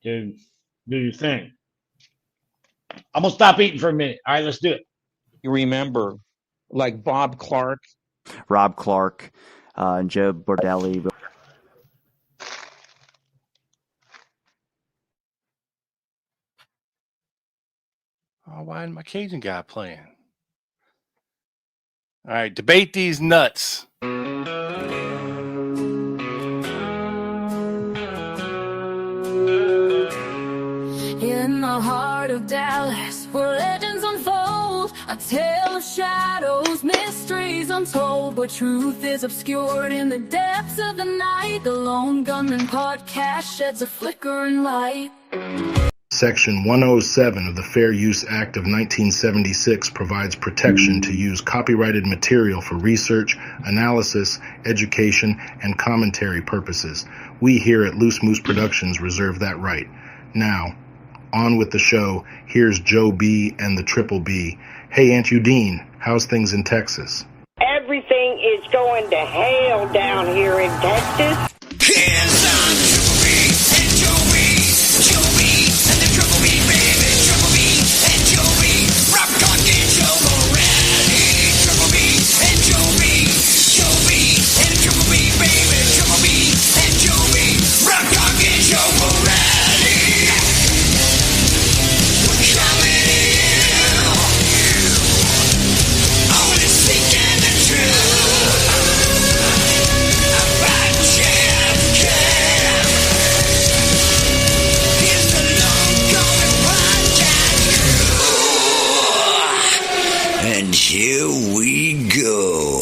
Do your thing. I'm gonna stop eating for a minute. All right, let's do it. You remember, like Bob Clark, Rob Clark, and Joe Bordelli. Oh, why isn't my Cajun guy playing? All right, debate these nuts. In the heart of Dallas, where legends unfold, a tale of shadows, mysteries untold, but truth is obscured in the depths of the night. The Lone Gunman Podcast sheds a flickering light. Section 107 of the Fair Use Act of 1976 provides protection to use copyrighted material for research, analysis, education, and commentary purposes. We here at Loose Moose Productions reserve that right. Now, on with the show. Here's Joe B and the Triple B. Hey, Aunt Udine, how's things in Texas? Everything is going to hell down here in Texas. Hands on Triple B and Joe B. Joe B and the Triple B, baby. Triple B and Joe B. Rock on and Joe Morelli. Triple B and Joe B. Joe B and Triple B, baby. Triple B and Joe B. Rock on and Joe Morelli. And here we go.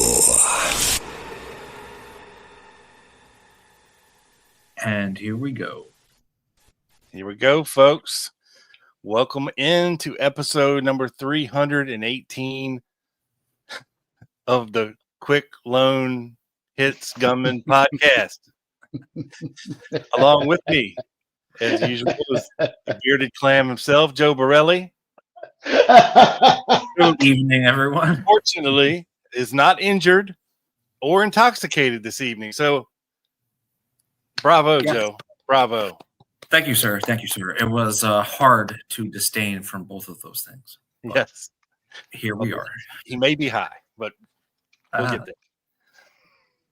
And here we go. Here we go, folks. Welcome into episode number 318 of the Quick Loan Hits Gunman podcast. Along with me, as usual, is the bearded clam himself, Joe Borelli. Good evening, everyone. Fortunately, is not injured or intoxicated this evening. So, bravo, Yes. Joe. Bravo. Thank you, sir. Thank you, sir. It was hard to disdain from both of those things. But Yes. here we are. He may be high, but we'll get there.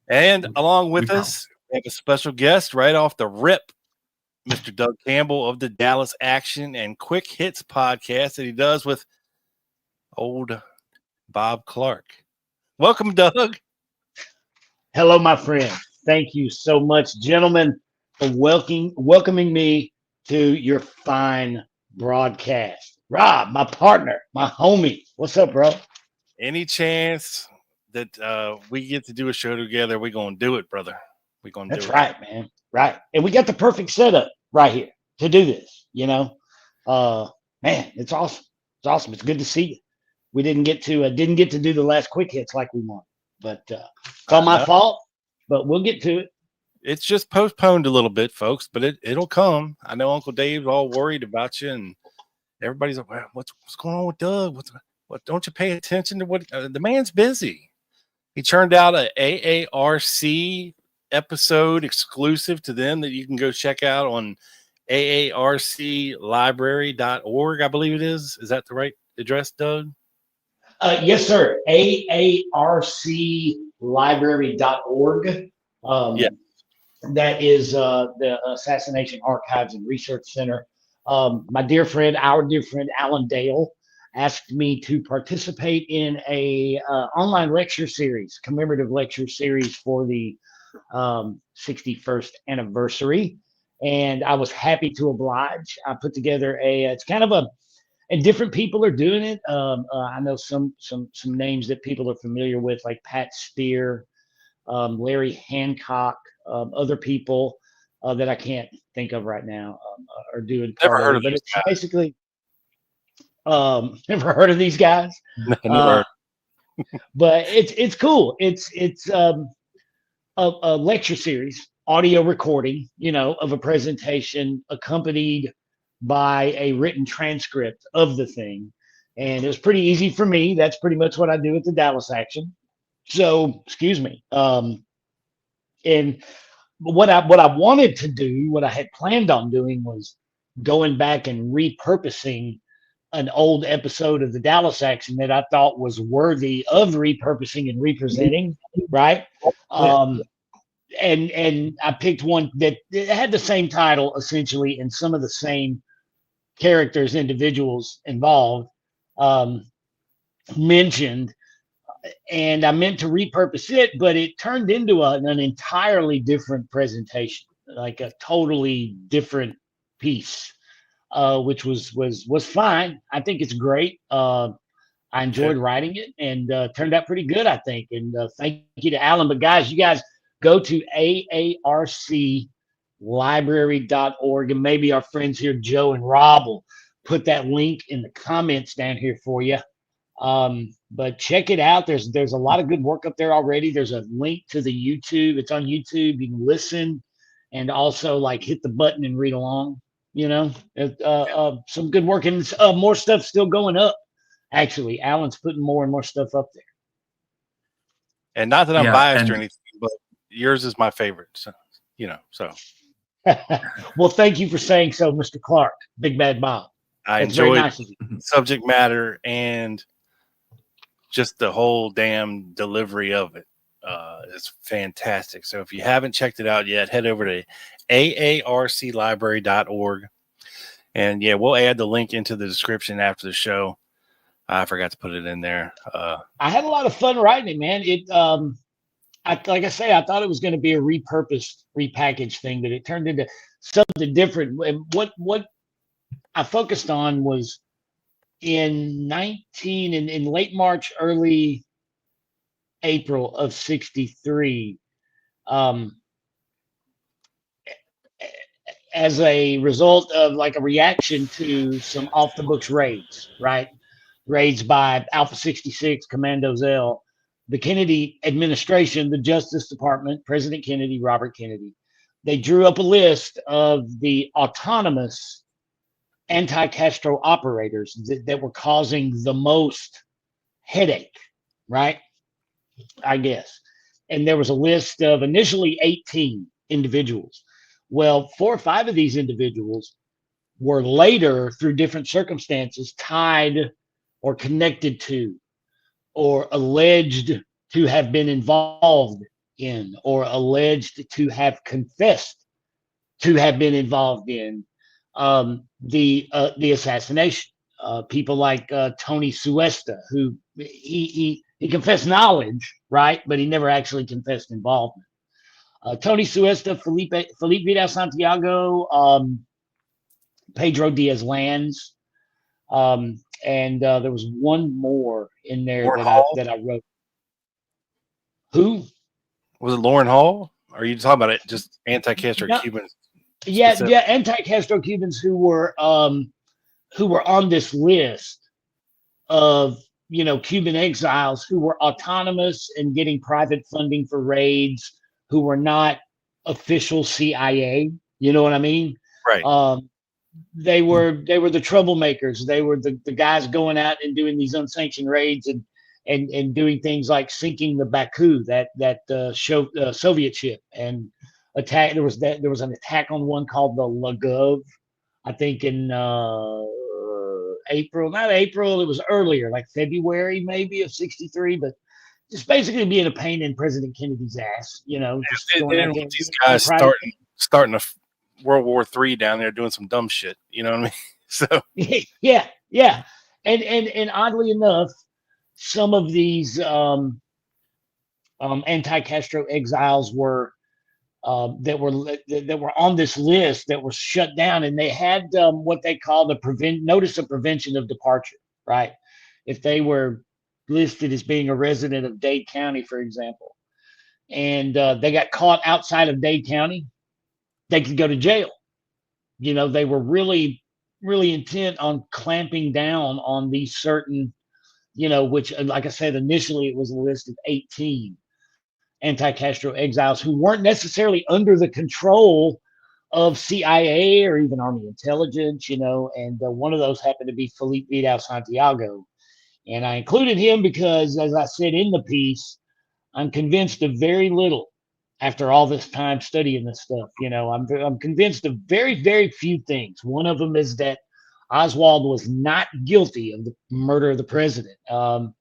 And along with we us, we have a special guest right off the rip, Mr. Doug Campbell of the Dallas Action and Quick Hits podcast that he does with old Bob Clark. Welcome, Doug. Hello, my friend. Thank you so much, gentlemen, for welcoming me to your fine broadcast. Rob, my partner, my homie. What's up, bro? Any chance that we get to do a show together, we're going to do it, brother. We're going to do it. That's right, man. Right. And we got the perfect setup right here to do this, you know. Man, it's awesome. It's awesome. It's good to see you. We didn't get to do the last quick hits like we wanted, but it's all my fault, but we'll get to it. It's just postponed a little bit, folks, but it'll come. I know Uncle Dave's all worried about you, and everybody's like, well, what's going on with Doug? What don't you pay attention to what the man's busy? He churned out a AARC episode exclusive to them that you can go check out on aarclibrary.org, I believe it is. Is that the right address, Doug? Yes, sir. aarclibrary.org. Yeah. That is the Assassination Archives and Research Center. Our dear friend Alan Dale asked me to participate in a online lecture series, commemorative lecture series for the 61st anniversary, and I was happy to oblige. I put together it's kind of and different people are doing it. I know some names that people are familiar with, like Pat Spear, Larry Hancock, other people that I can't think of right now are doing. Never heard of it, but these it's guys. basically never heard of these guys. Never. But it's cool. It's a lecture series, audio recording, of a presentation accompanied by a written transcript of the thing. And it was pretty easy for me. That's pretty much what I do at the Dallas Action. So, excuse me. And what I wanted to do, what I had planned on doing was going back and repurposing an old episode of the Dallas action that I thought was worthy of repurposing and representing, right? And I picked one that had the same title essentially and some of the same characters, individuals involved mentioned, and I meant to repurpose it, but it turned into an entirely different presentation, like a totally different piece, which was fine. I think it's great. I enjoyed writing it, and turned out pretty good, I think. And thank you to Alan. But guys, you guys go to aarclibrary.org, and maybe our friends here, Joe and Rob, will put that link in the comments down here for you. But check it out. There's a lot of good work up there already. There's a link to the YouTube. It's on YouTube. You can listen and also like hit the button and read along. You know, some good work, and more stuff still going up. Actually, Alan's putting more and more stuff up there. And not that I'm biased or anything, but yours is my favorite. So, you know, so. Well, thank you for saying so, Mr. Clark, Big Bad Bob. I That's very enjoyed nice of you. subject matter and just the whole damn delivery of it. It's fantastic. So if you haven't checked it out yet, head over to aarclibrary.org. And yeah, we'll add the link into the description after the show. I forgot to put it in there. I had a lot of fun writing it, man. It, like I say, I thought it was going to be a repurposed, repackaged thing, but it turned into something different. And what I focused on was in late March, early April of '63, as a result of like a reaction to some off the books raids, right? Raids by Alpha 66, Commando Zell, the Kennedy administration, the Justice Department, President Kennedy, Robert Kennedy. They drew up a list of the autonomous anti-Castro operators that were causing the most headache, right? I guess. And there was a list of initially 18 individuals. Well, 4 or 5 of these individuals were later, through different circumstances, tied or connected to or alleged to have been involved in or alleged to have confessed to have been involved in the assassination. People like Tony Suesta, who he confessed knowledge, right? But he never actually confessed involvement. Tony Suesta, Felipe Vidal Santiago, Pedro Diaz-Lanz, and there was one more in there that I wrote. Who? Was it Lauren Hall? Or are you talking about it just anti-Castro Cubans? Yeah, anti-Castro Cubans who were on this list of, you know, Cuban exiles who were autonomous and getting private funding for raids, who were not official CIA. You know what I mean? Right. They were the troublemakers. They were the guys going out and doing these unsanctioned raids and doing things like sinking the Baku, that Soviet ship, and attack. There was an attack on one called the Lagov, I think in April, not April. It was earlier, like February maybe of '63, but just basically being a pain in President Kennedy's ass. You know, just going out there these guys starting a World War III down there doing some dumb shit. You know what I mean? So yeah. And oddly enough, some of these anti-Castro exiles were that were on this list that were shut down, and they had what they called a notice of prevention of departure, right? If they were listed as being a resident of Dade County, for example, and they got caught outside of Dade County, they could go to jail. You know, they were really, really intent on clamping down on these certain, you know, which, like I said, initially it was a list of 18 anti-Castro exiles who weren't necessarily under the control of CIA or even Army intelligence, you know, and one of those happened to be Felipe Vidal Santiago. And I included him because, as I said in the piece, I'm convinced of very little after all this time studying this stuff. I'm convinced of very, very few things. One of them is that Oswald was not guilty of the murder of the president. And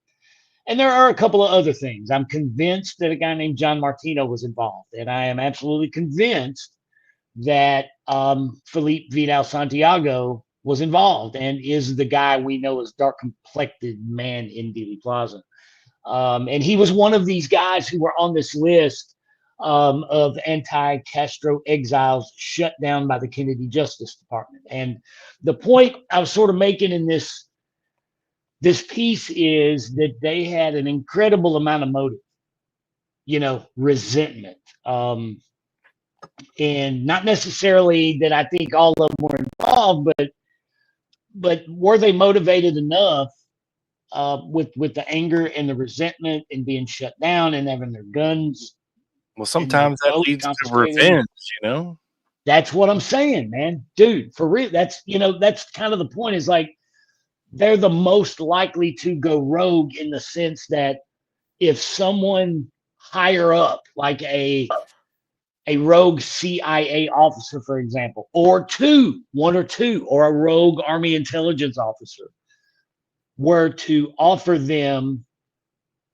there are a couple of other things. I'm convinced that a guy named John Martino was involved, and I am absolutely convinced that Felipe Vidal Santiago was involved and is the guy we know as dark complected man in Dealey Plaza. And he was one of these guys who were on this list of anti-Castro exiles shut down by the Kennedy Justice Department. And the point I was sort of making in this piece is that they had an incredible amount of motive, resentment. And not necessarily that I think all of them were involved, but were they motivated enough with the anger and the resentment and being shut down and having their guns? Well, sometimes that leads to revenge, That's what I'm saying, man. Dude, for real. That's kind of the point, is like, they're the most likely to go rogue in the sense that if someone higher up, like a rogue CIA officer, for example, or one or two, or a rogue Army intelligence officer were to offer them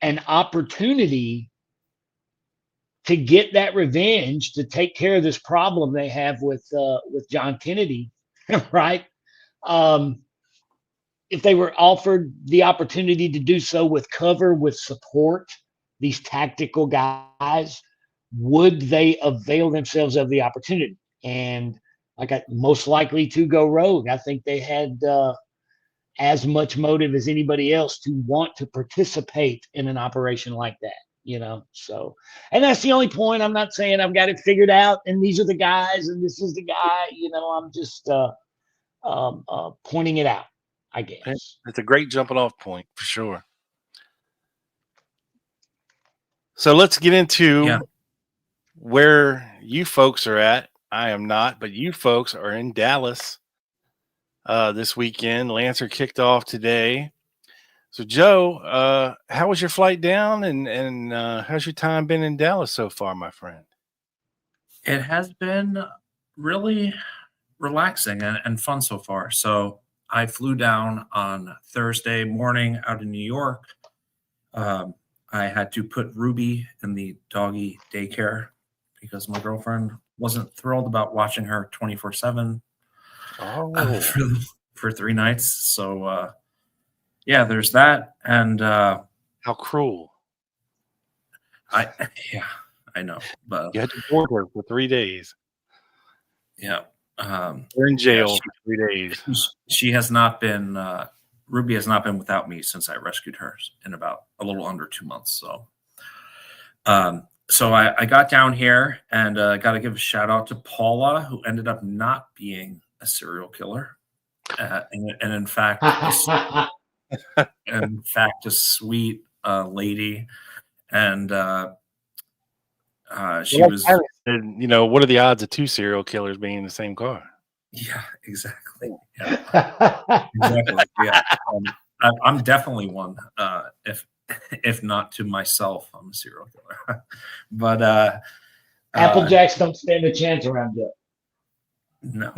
an opportunity to get that revenge, to take care of this problem they have with John Kennedy, right? If they were offered the opportunity to do so with cover, with support, these tactical guys, would they avail themselves of the opportunity? And most likely to go rogue. I think they had as much motive as anybody else to want to participate in an operation like that, So, and that's the only point. I'm not saying I've got it figured out and these are the guys and this is the guy, I'm just pointing it out, I guess. It's a great jumping off point for sure. So let's get into where you folks are at. I am not, but you folks are in Dallas this weekend. Lancer kicked off today. So Joe, how was your flight down, and how's your time been in Dallas so far, my friend? It has been really relaxing and fun so far. So I flew down on Thursday morning out of New York. I had to put Ruby in the doggy daycare because my girlfriend wasn't thrilled about watching her 24/7 for 3 nights. So, there's that. And how cruel. I know. But you had to board her for 3 days. Yeah. We're in jail for 3 days. She has not been, Ruby has not been without me since I rescued her in about a little under 2 months. So, I got down here and got to give a shout out to Paula, who ended up not being a serial killer, and in fact, a sweet lady, and she was. What are the odds of 2 serial killers being in the same car? Yeah, exactly. Yeah. Exactly. Yeah, I'm definitely one. If not to myself, I'm a serial killer. But Applejacks don't stand a chance around you. No,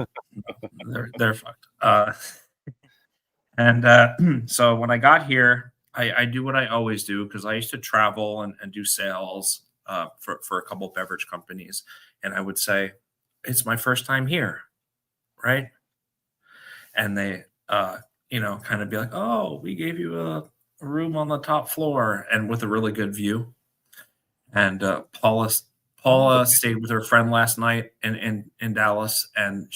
they're fucked. So when I got here, I do what I always do, because I used to travel and do sales for a couple of beverage companies, and I would say, it's my first time here, right? And they kind of be like, oh, we gave you a room on the top floor and with a really good view. And Paula stayed with her friend last night in Dallas, and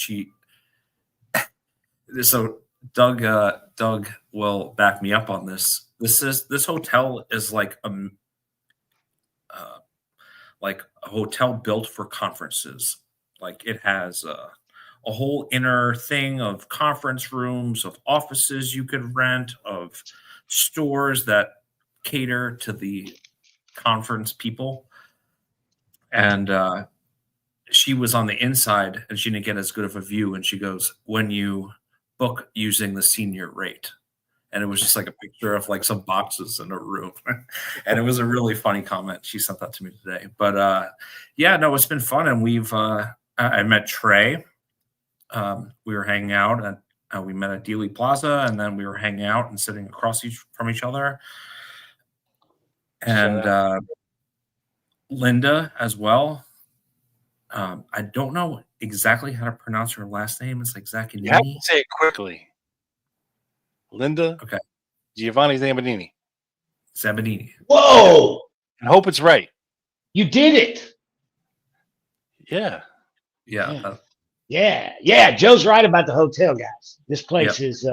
so Doug will back me up on this. This hotel is like a hotel built for conferences. Like, it has a whole inner thing of conference rooms, of offices you could rent, of stores that cater to the conference people. And she was on the inside and she didn't get as good of a view. And she goes, when you book using the senior rate. and it was just like a picture of like some boxes in a room. And it was a really funny comment. She sent that to me today. But yeah, no, it's been fun. And we've I met Trey. We were hanging out, and we met at Dealey Plaza, and then we were hanging out and sitting across from each other. And Linda as well. I don't know exactly how to pronounce her last name. It's like Zaccanini. You have to say it quickly. Linda. Okay. Giovanni Zambonini. Zambonini. Whoa! I hope it's right. You did it. Yeah. Yeah. Yeah. Joe's right about the hotel, guys. This place is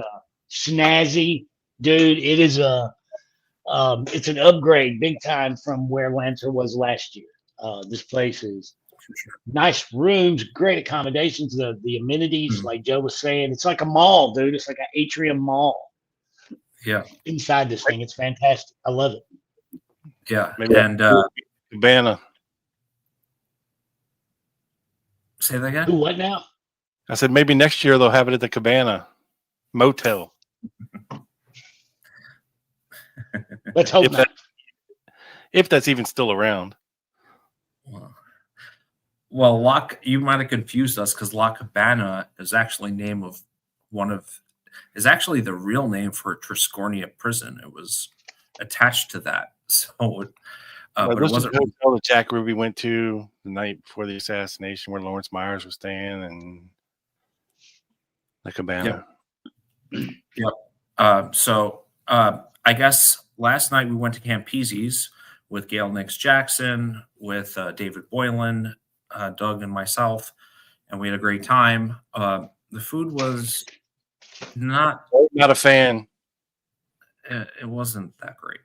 snazzy, dude. It is it's an upgrade big time from where Lancer was last year. This place is nice rooms, great accommodations, the amenities, like Joe was saying. It's like a mall, dude. It's like an atrium mall. Yeah. Inside this thing. It's fantastic. I love it. Yeah. Maybe And Cabana. say that again? Who, what now? I said maybe next year they'll have it at the Cabana Motel. Let's hope not. If that's even still around. Well, you might have confused us because La Cabana is actually is actually the real name for Triscornia prison. It was attached to that. So, but it wasn't the hotel that Jack Ruby went to the night before the assassination, where Lawrence Myers was staying, and La Cabana. Yep. So I guess last night we went to Campese's with Gail Nix Jackson, with David Boylan, Doug, and myself, and we had a great time. The food was not a fan. It wasn't that great.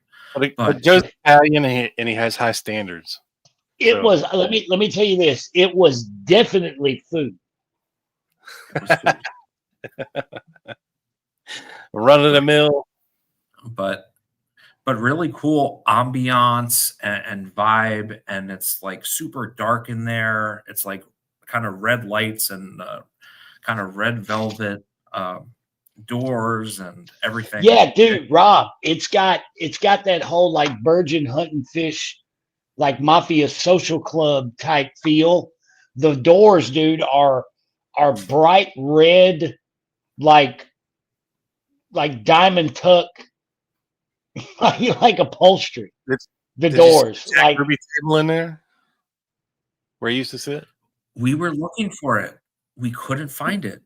But Joe's Italian, and he has high standards. It was. Let me tell you this. It was definitely food. Run of the mill, but really cool ambiance and vibe, and it's like super dark in there. It's like kind of red lights and kind of red velvet doors and everything. Yeah, dude, Rob, it's got that whole like Virgin hunting fish, like mafia social club type feel. The doors, dude, are bright red, like diamond tuck, like upholstery. The doors, like Ruby table in there where he used to sit. We were looking for it. We couldn't find it.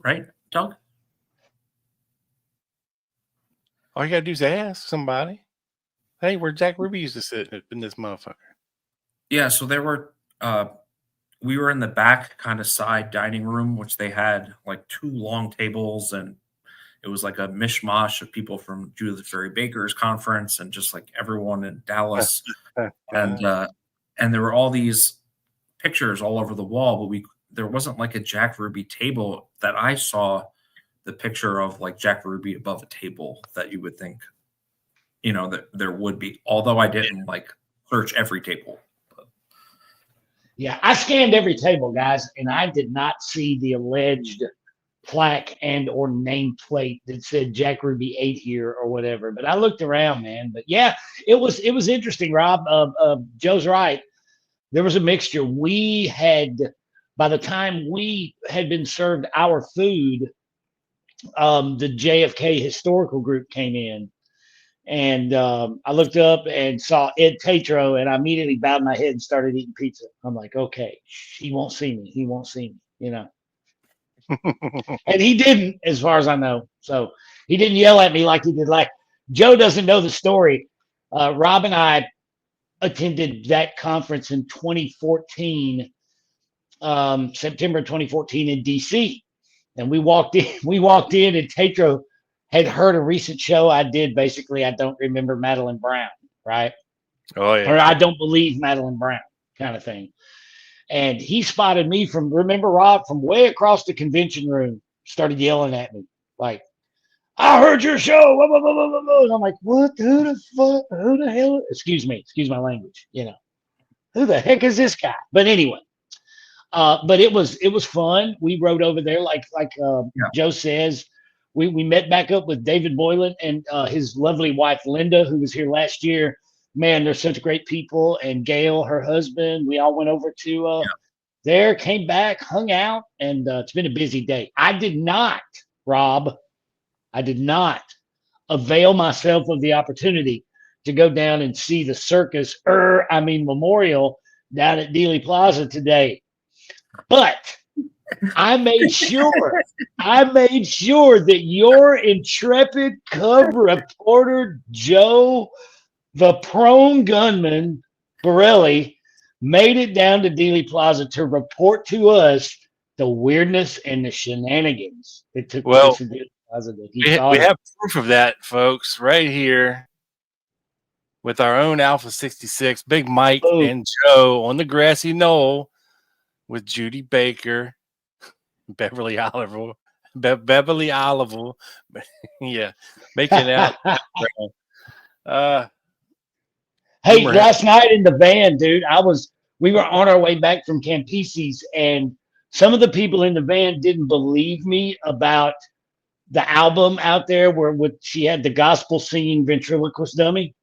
Right, Doug? All you gotta do is ask somebody. Hey, where Jack Ruby used to sit in this motherfucker? Yeah, so there were we were in the back kind of side dining room, which they had like 2 long tables, and it was like a mishmash of people from Judith Ferry Baker's conference and just like everyone in Dallas. And there were all these pictures all over the wall, but there wasn't like a Jack Ruby table that I saw. The picture of like Jack Ruby above a table that you would think, that there would be, although I didn't like search every table. Yeah, I scanned every table, guys, and I did not see the alleged plaque and or nameplate that said Jack Ruby ate here or whatever. But I looked around, man. But yeah, it was interesting, Rob. Joe's right. There was a mixture. We had, by the time we had been served our food, the JFK historical group came in. And I looked up and saw Ed Tatro, and I immediately bowed my head and started eating pizza. I'm like, okay, he won't see me. He won't see me, And he didn't, as far as I know. So he didn't yell at me like he did. Like Joe doesn't know the story. Rob and I attended that conference in 2014, September 2014 in DC. And we walked in, and Tatro had heard a recent show I did. Basically, I don't remember Madeline Brown, right? Oh yeah. Or I don't believe Madeline Brown, kind of thing. And he spotted me remember Rob, from way across the convention room, started yelling at me like, "I heard your show!" Blah, blah, blah, blah, blah. And I'm like, "What? Who the fuck? Who the hell?" Excuse my language. Who the heck is this guy? But anyway, but it was fun. We rode over there, like Joe says. We met back up with David Boylan and his lovely wife Linda, who was here last year. Man, they're such great people. And Gail, her husband, we all went over to there, came back, hung out, and it's been a busy day. I did not, Rob, I did not avail myself of the opportunity to go down and see the circus, memorial down at Dealey Plaza today. But I made sure that your intrepid cub reporter, Joe, the prone gunman, Borelli, made it down to Dealey Plaza to report to us the weirdness and the shenanigans that took place in Dealey Plaza. That we have proof of that, folks, right here with our own Alpha 66, Big Mike and Joe on the grassy knoll with Judy Baker, Beverly Oliver, yeah, making out. Hey, last night in the van, dude, we were on our way back from Campese's, and some of the people in the van didn't believe me about the album out there where she had the gospel singing ventriloquist dummy.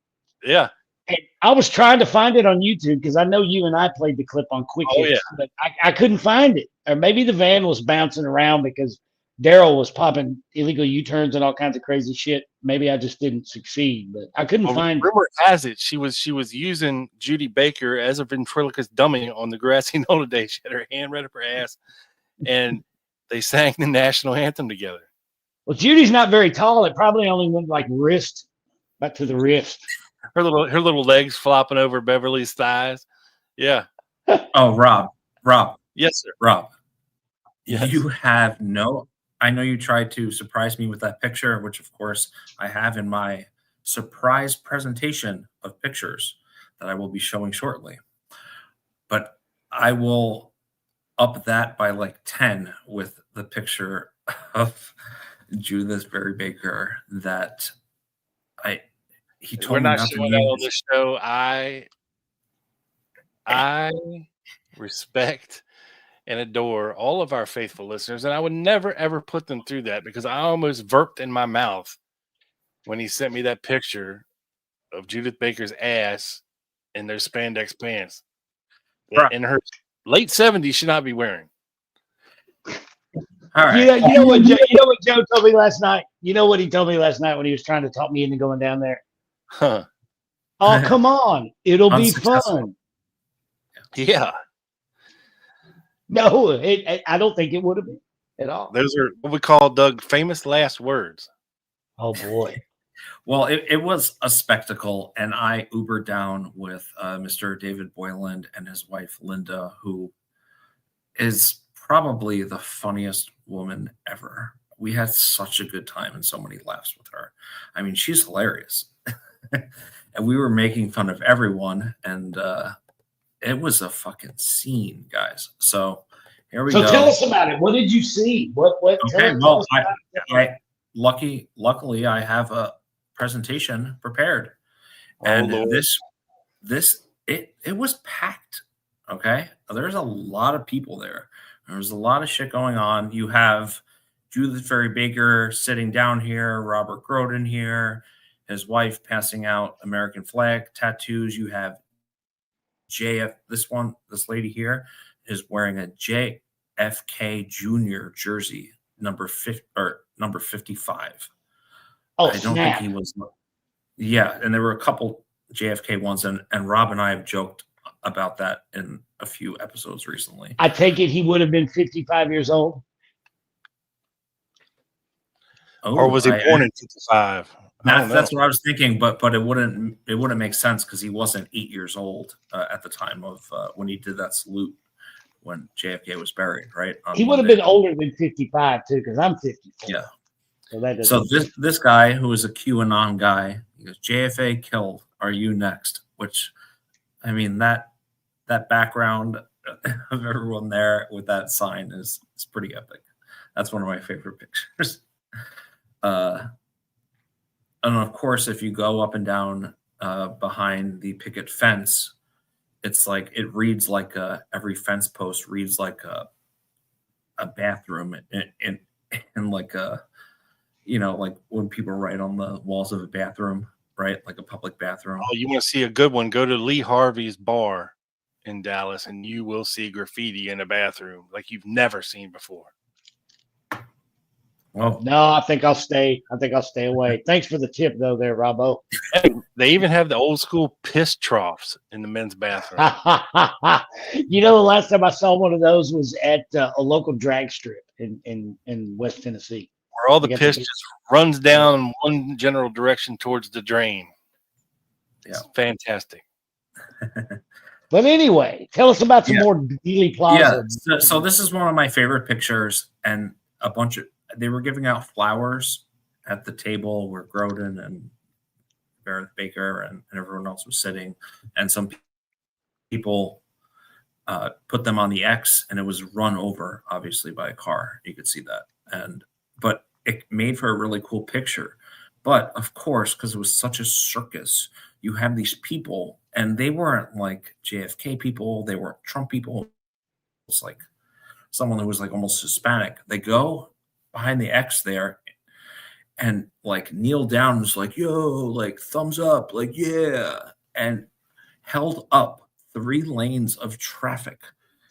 Yeah. And I was trying to find it on YouTube because I know you and I played the clip on Quick Hits, but I couldn't find it. Or maybe the van was bouncing around because Daryl was popping illegal U-turns and all kinds of crazy shit. Maybe I just didn't succeed, but I couldn't find it. Rumor has it she was using Judy Baker as a ventriloquist dummy on the grassy knoll today. She had her hand right up her ass, and they sang the national anthem together. Well, Judy's not very tall. It probably only went like back to the wrist. Her little legs flopping over Beverly's thighs. Yeah. Oh, Rob. Yes, sir. Rob. Yes. You have I know you tried to surprise me with that picture, which of course I have in my surprise presentation of pictures that I will be showing shortly. But I will up that by like 10 with the picture of Judith Berry Baker that he told We're me not not showing to that on use. the show. I respect and adore all of our faithful listeners, and I would never ever put them through that because I almost burped in my mouth when he sent me that picture of Judith Baker's ass in their spandex pants that in her late 70s should not be wearing. All right. You know what Joe told me last night? You know what he told me last night when he was trying to talk me into going down there? Huh. Oh, come on. It'll be fun. Yeah. No, I don't think it would have been at all. Those are what we call, Doug, famous last words. Oh, boy. Well, it was a spectacle, and I Ubered down with Mr. David Boylan and his wife, Linda, who is probably the funniest woman ever. We had such a good time and so many laughs with her. I mean, she's hilarious. And we were making fun of everyone, and it was a fucking scene, guys. So here we go. So tell us about it. What did you see? What? Okay, well, luckily I have a presentation prepared, and it was packed. Okay, there's a lot of people there. There's a lot of shit going on. You have Judith Berry Baker sitting down here, Robert Groden here, his wife passing out American flag tattoos. You have this lady here is wearing a JFK Jr. jersey, number 55. Oh, I don't think he was. Yeah, and there were a couple JFK ones, and Rob and I have joked about that in a few episodes recently. I take it he would have been 55 years old. Or was he born in 55? That's what I was thinking, but it wouldn't make sense because he wasn't 8 years old at the time of when he did that salute when JFK was buried, right? He would have been older than 55 too, because I'm 54. Yeah. So this guy who is a QAnon guy, he goes, JFK killed, are you next? Which, I mean, that background of everyone there with that sign is pretty epic. That's one of my favorite pictures. And of course, if you go up and down behind the picket fence, it's like it reads like every fence post reads like a bathroom in like a you know, like when people write on the walls of a bathroom, right? Like a public bathroom. Oh, you want to see a good one? Go to Lee Harvey's bar in Dallas, and you will see graffiti in a bathroom like you've never seen before. Well, No, I think I'll stay. I think I'll stay away. Thanks for the tip, though, there, Robbo. They even have the old school piss troughs in the men's bathroom. You know, the last time I saw one of those was at a local drag strip in West Tennessee. Where all the I got piss the- just runs down in one general direction towards the drain. It's fantastic. But anyway, tell us about some Yeah. more Dealey Plaza. Yeah. So this is one of my favorite pictures, and a bunch of they were giving out flowers at the table where Grodin and Meredith Baker and everyone else was sitting, and some people put them on the X, and it was run over, obviously, by a car. You could see that, but it made for a really cool picture. But of course, because it was such a circus, you have these people, and they weren't like JFK people, they weren't Trump people. It's like someone who was like almost Hispanic. They go behind the X there and like kneel down and was like, yo, like thumbs up, like, yeah, and held up 3 lanes of traffic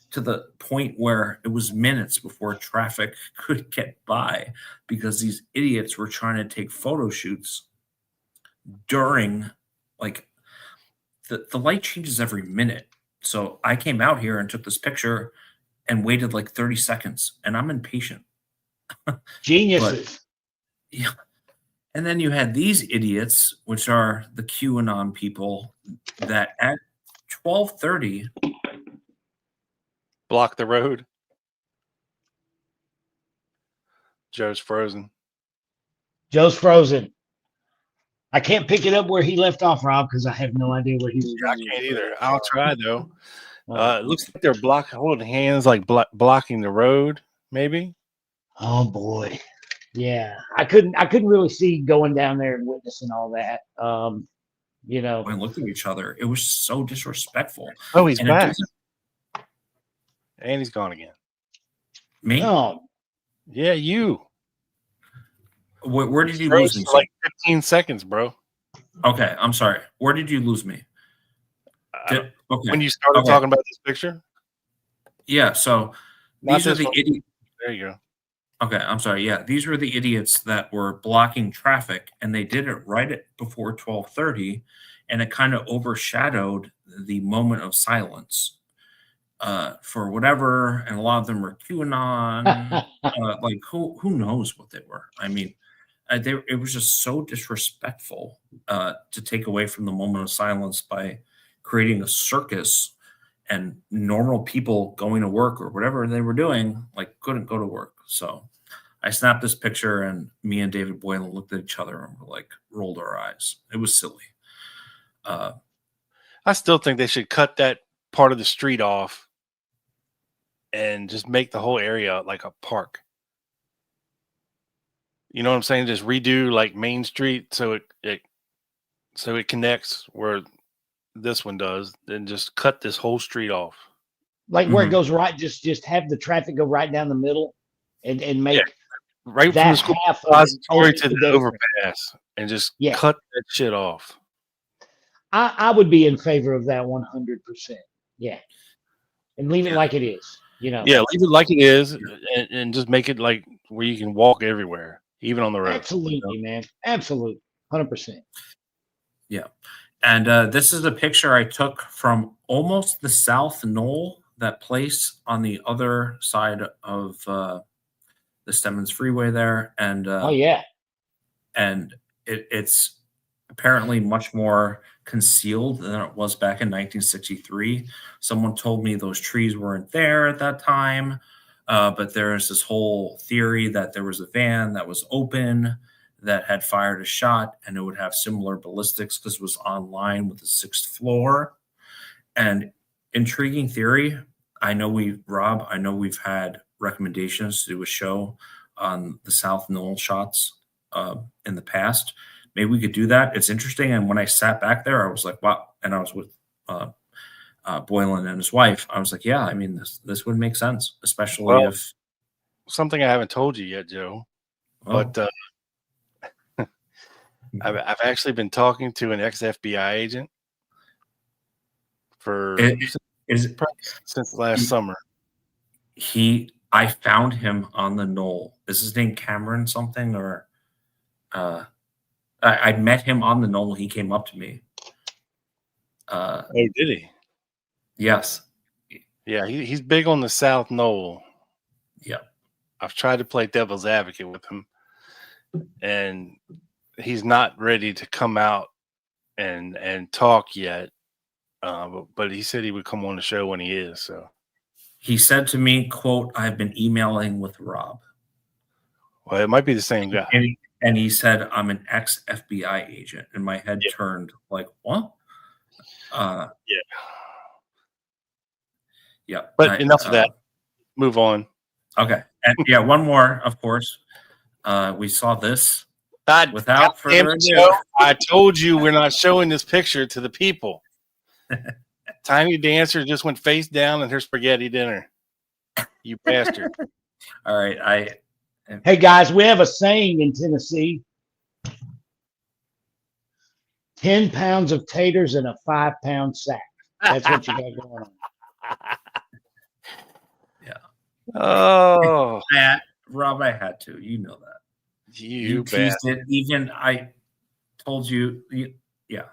to the point where it was minutes before traffic could get by because these idiots were trying to take photo shoots during, like, the light changes every minute. So I came out here and took this picture and waited like 30 seconds, and I'm impatient. Geniuses. Yeah. And then you had these idiots, which are the QAnon people, that at 12:30 Block the road. Joe's frozen. Joe's frozen. I can't pick it up where he left off, Rob, because I have no idea where he was. I can't either. I'll try though. It looks like they're holding hands, like blocking the road, maybe. Oh boy, yeah. I couldn't really see going down there and witnessing all that. You know, and looked at each other. It was so disrespectful. Oh, he's And back, and he's gone again. Me? Oh, yeah, you. Where did you Froze lose me? for like 15 seconds, bro. Okay, I'm sorry. Where did you lose me? Okay. When you started talking about this picture? Yeah, so these are the idiots. There you go. Okay, I'm sorry. Yeah, these were the idiots that were blocking traffic, and they did it right before 12:30, and it kind of overshadowed the moment of silence for whatever. And a lot of them were QAnon. Like who knows what they were? I mean, it was just so disrespectful to take away from the moment of silence by creating a circus, and normal people going to work or whatever they were doing, like, couldn't go to work. So I snapped this picture, and me and David Boylan looked at each other and were like, rolled our eyes. It was silly. I still think they should cut that part of the street off and just make the whole area like a park. You know what I'm saying? Just redo like Main Street so it connects where this one does, then just cut this whole street off. like where it goes right, just have the traffic go right down the middle, and make right from the school half story to the overpass, and just cut that shit off. I would be in favor of that 100%. Yeah, and leave it like it is. You know. Yeah, leave it like it is, and just make it like where you can walk everywhere, even on the road. Absolutely, man. Absolutely, 100%. Yeah. And this is a picture I took from almost the South Knoll, that place on the other side of the Stemmons Freeway there. And and it's apparently much more concealed than it was back in 1963. Someone told me those trees weren't there at that time, but there's this whole theory that there was a van that was open that had fired a shot, and it would have similar ballistics because it was online with the 6th floor. And intriguing theory. I know we've had recommendations to do a show on the South Knoll shots in the past. Maybe we could do that. It's interesting. And when I sat back there, I was like, wow. And I was with Boylan and his wife. I was like, yeah, I mean, this would make sense, especially if something I haven't told you yet, Joe. But I've actually been talking to an ex-FBI agent for since last summer. I found him on the knoll. Is his name Cameron something or? I met him on the knoll. He came up to me. Oh, did he? Yes. Yeah, he's big on the South Knoll. Yeah. I've tried to play devil's advocate with him, and he's not ready to come out and talk yet. But he said he would come on the show when he is. So he said to me, "quote I've been emailing with Rob." Well, it might be the same guy. And he said, "I'm an ex-FBI agent," and my head turned like, "What?" Yeah. But enough of that. Move on. Okay. And one more, of course. We saw this. Without further ado, I told you we're not showing this picture to the people. Tiny Dancer just went face down in her spaghetti dinner. You bastard. All right. Hey guys, we have a saying in Tennessee: 10 pounds of taters in a 5-pound sack. That's what you got going on. Yeah. Oh, Rob, I had to. You know that. You teased it. Even I told you. Yeah.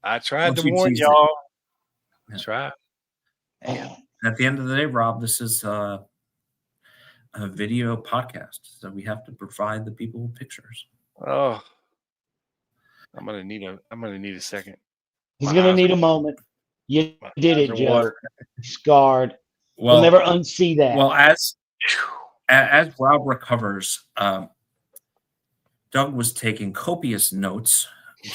I tried to warn y'all. That's right. At the end of the day, Rob, this is a video podcast, so we have to provide the people with pictures. Oh, I'm gonna need a second. He's gonna need a moment. You did it, Joe. Scarred. Well, we'll never unsee that. Well, as Rob recovers, Doug was taking copious notes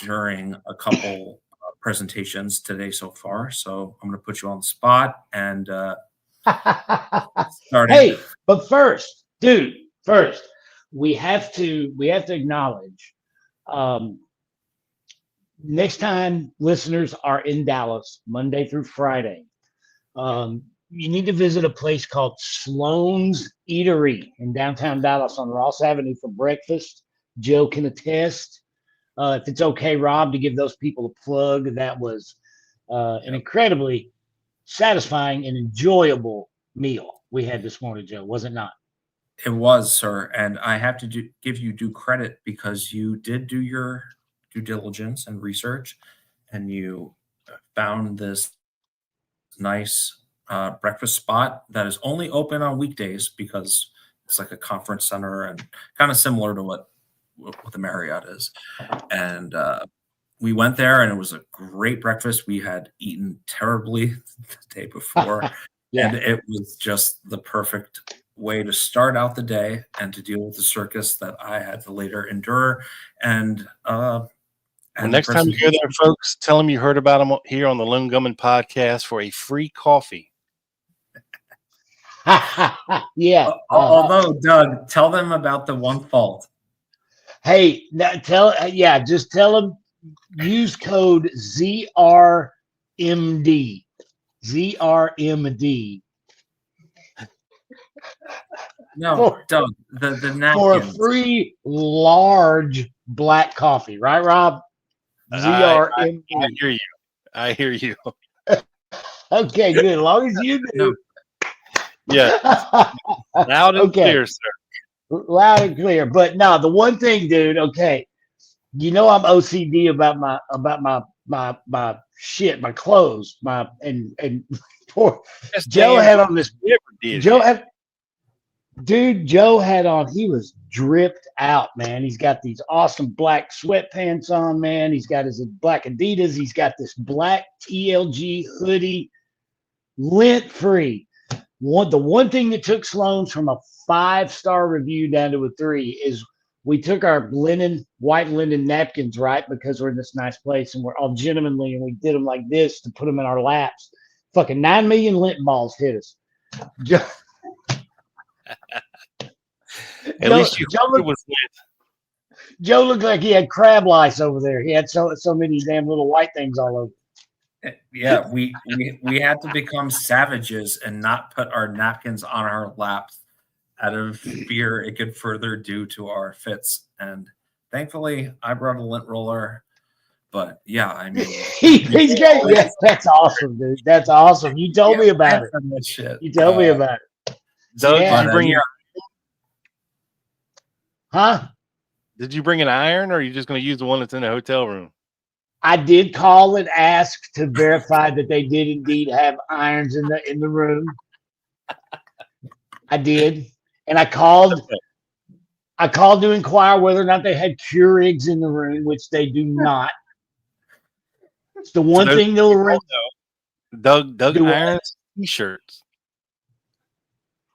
during a couple presentations today so far. So I'm going to put you on the spot and Hey, but first, we have to acknowledge next time listeners are in Dallas, Monday through Friday, you need to visit a place called Sloan's Eatery in downtown Dallas on Ross Avenue for breakfast. Joe can attest. If it's okay, Rob, to give those people a plug, that was an incredibly satisfying and enjoyable meal we had this morning, Joe, was it not? It was, sir. And I have to give you due credit because you did do your due diligence and research, and you found this nice breakfast spot that is only open on weekdays because it's like a conference center and kind of similar to what the Marriott is. And we went there and it was a great breakfast. We had eaten terribly the day before. And it was just the perfect way to start out the day and to deal with the circus that I had to later endure. And next time you go there, folks, tell them you heard about them here on the Lone Gunman podcast for a free coffee. Although, Doug, tell them about the one fault. Hey, just tell them, use code ZRMD. ZRMD. No, Doug, the napkins. For a free large black coffee, right, Rob? ZRMD. I hear you. Okay, good. As long as you do. Yeah. Loud and clear, sir. Loud and clear. But no, the one thing, dude, okay. You know I'm OCD about my shit, my clothes, and poor Joe had on this. Joe had on, he was dripped out, man. He's got these awesome black sweatpants on, man. He's got his black Adidas. He's got this black TLG hoodie, lint free. The one thing that took Sloan's from a 5-star review down to a 3 is we took our white linen napkins, right? Because we're in this nice place and we're all gentlemanly, and we did them like this to put them in our laps. Fucking 9 million lint balls hit us. At least Joe looked like he had crab lice over there. He had so many damn little white things all over. Yeah, we had to become savages and not put our napkins on our laps out of fear it could further do to our fits. And Thankfully, I brought a lint roller. But yeah, I mean, He's great. Yeah, that's awesome, dude. That's awesome. You told me about it. That shit. You told me about it. Doug, Yeah. did you bring Huh? Did you bring an iron, or are you just going to use the one that's in the hotel room? I did call and ask to verify that they did indeed have irons in the room. I did, and I called to inquire whether or not they had Keurigs in the room, which they do not. It's the one thing they'll rent. Doug Do what? irons t-shirts.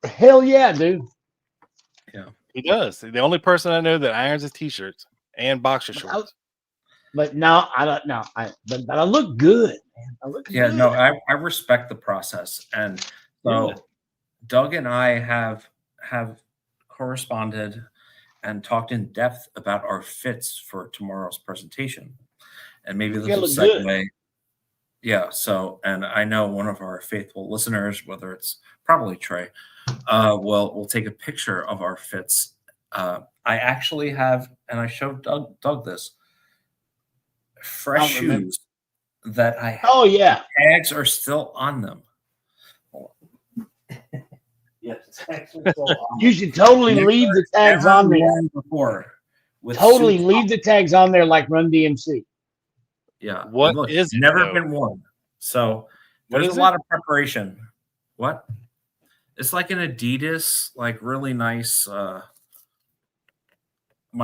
Hell yeah, dude. Yeah, He does. The only person I know that irons his t-shirts and boxer shorts. But no, I don't know. But I look good, man. I look good. no, I respect the process, and so Doug and I have corresponded and talked in depth about our fits for tomorrow's presentation, and maybe this will segue. Yeah. So, and I know one of our faithful listeners, whether it's probably Trey, will take a picture of our fits. I actually have, and I showed Doug this. Fresh shoes that I have. Oh yeah, the tags are still on them. Yes, you should totally leave the tags on there. Before, totally leave the tags on there like Run DMC. Yeah, What is it? Never been worn. So there's a lot of preparation. What? It's like an Adidas, like really nice. My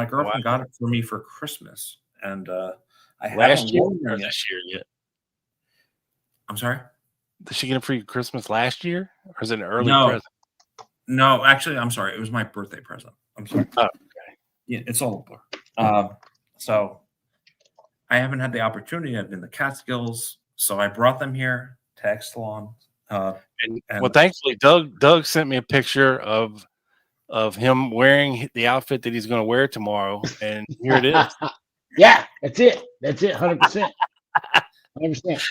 girlfriend got it for me for Christmas, and I haven't worn them this year yet. I'm sorry. Did she get it for you Christmas last year, or is it an early present? No, actually, I'm sorry. It was my birthday present. I'm sorry. Oh, okay. Yeah, it's all over. So I haven't had the opportunity. I've been in the Catskills, so I brought them here to Exelon. Well, thankfully, Doug sent me a picture of him wearing the outfit that he's going to wear tomorrow, and here it is. Yeah, that's it. That's it. 100%. 100%.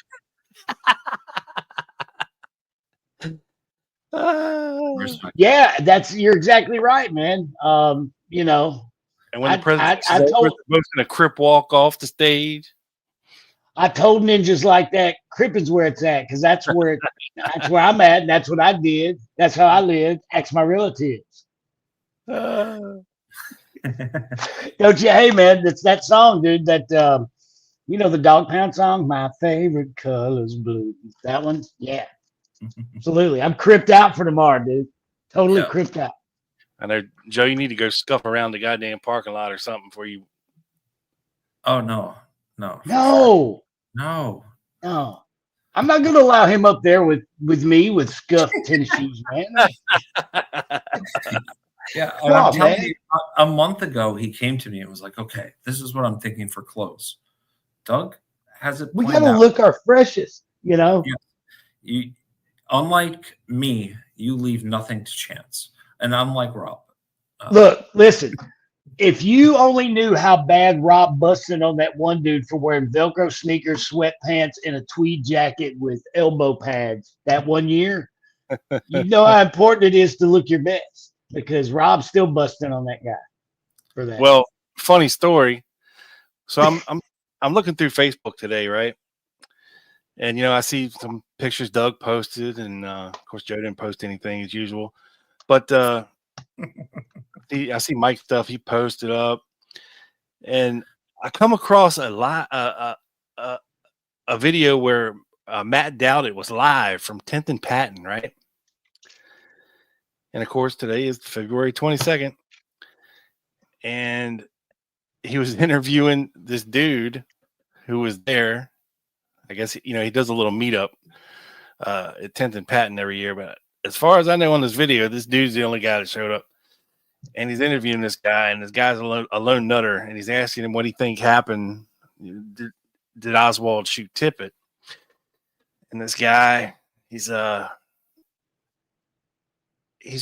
Yeah, you're exactly right, man. You know, and when the president's supposed to crip walk off the stage, I told ninjas like that, cripping's where it's at, because that's where I'm at, and that's what I did. That's how I lived. Ask my relatives. Don't you? Hey, man, it's that song, dude. That you know, the Dog Pound song. My favorite color's blue. That one, yeah. Absolutely. I'm cripped out for tomorrow, dude. Totally cripped out. I know, Joe, you need to go scuff around the goddamn parking lot or something before you. Oh, no. No. I'm not going to allow him up there with me with scuffed tennis shoes, man. Yeah. I'm telling you, a month ago, he came to me and was like, okay, this is what I'm thinking for clothes. Doug has it. We got to look our freshest, you know? Yeah. Unlike me, you leave nothing to chance. And unlike Rob. Look, listen. If you only knew how bad Rob busted on that one dude for wearing Velcro sneakers, sweatpants, and a tweed jacket with elbow pads that one year, you know how important it is to look your best, because Rob's still busting on that guy for that. Well, funny story. So I'm looking through Facebook today, right? And, you know, I see some pictures Doug posted, and of course, Joe didn't post anything as usual. But I see Mike's stuff he posted up, and I come across a video where Matt Dowdett was live from 10th and Patton, right? And of course, today is February 22nd, and he was interviewing this dude who was there. I guess, you know, he does a little meetup at 10th and Patton every year. But as far as I know on this video, this dude's the only guy that showed up. And he's interviewing this guy, and this guy's a lone nutter. And he's asking him what he think happened. Did Oswald shoot Tippett? And this guy, he's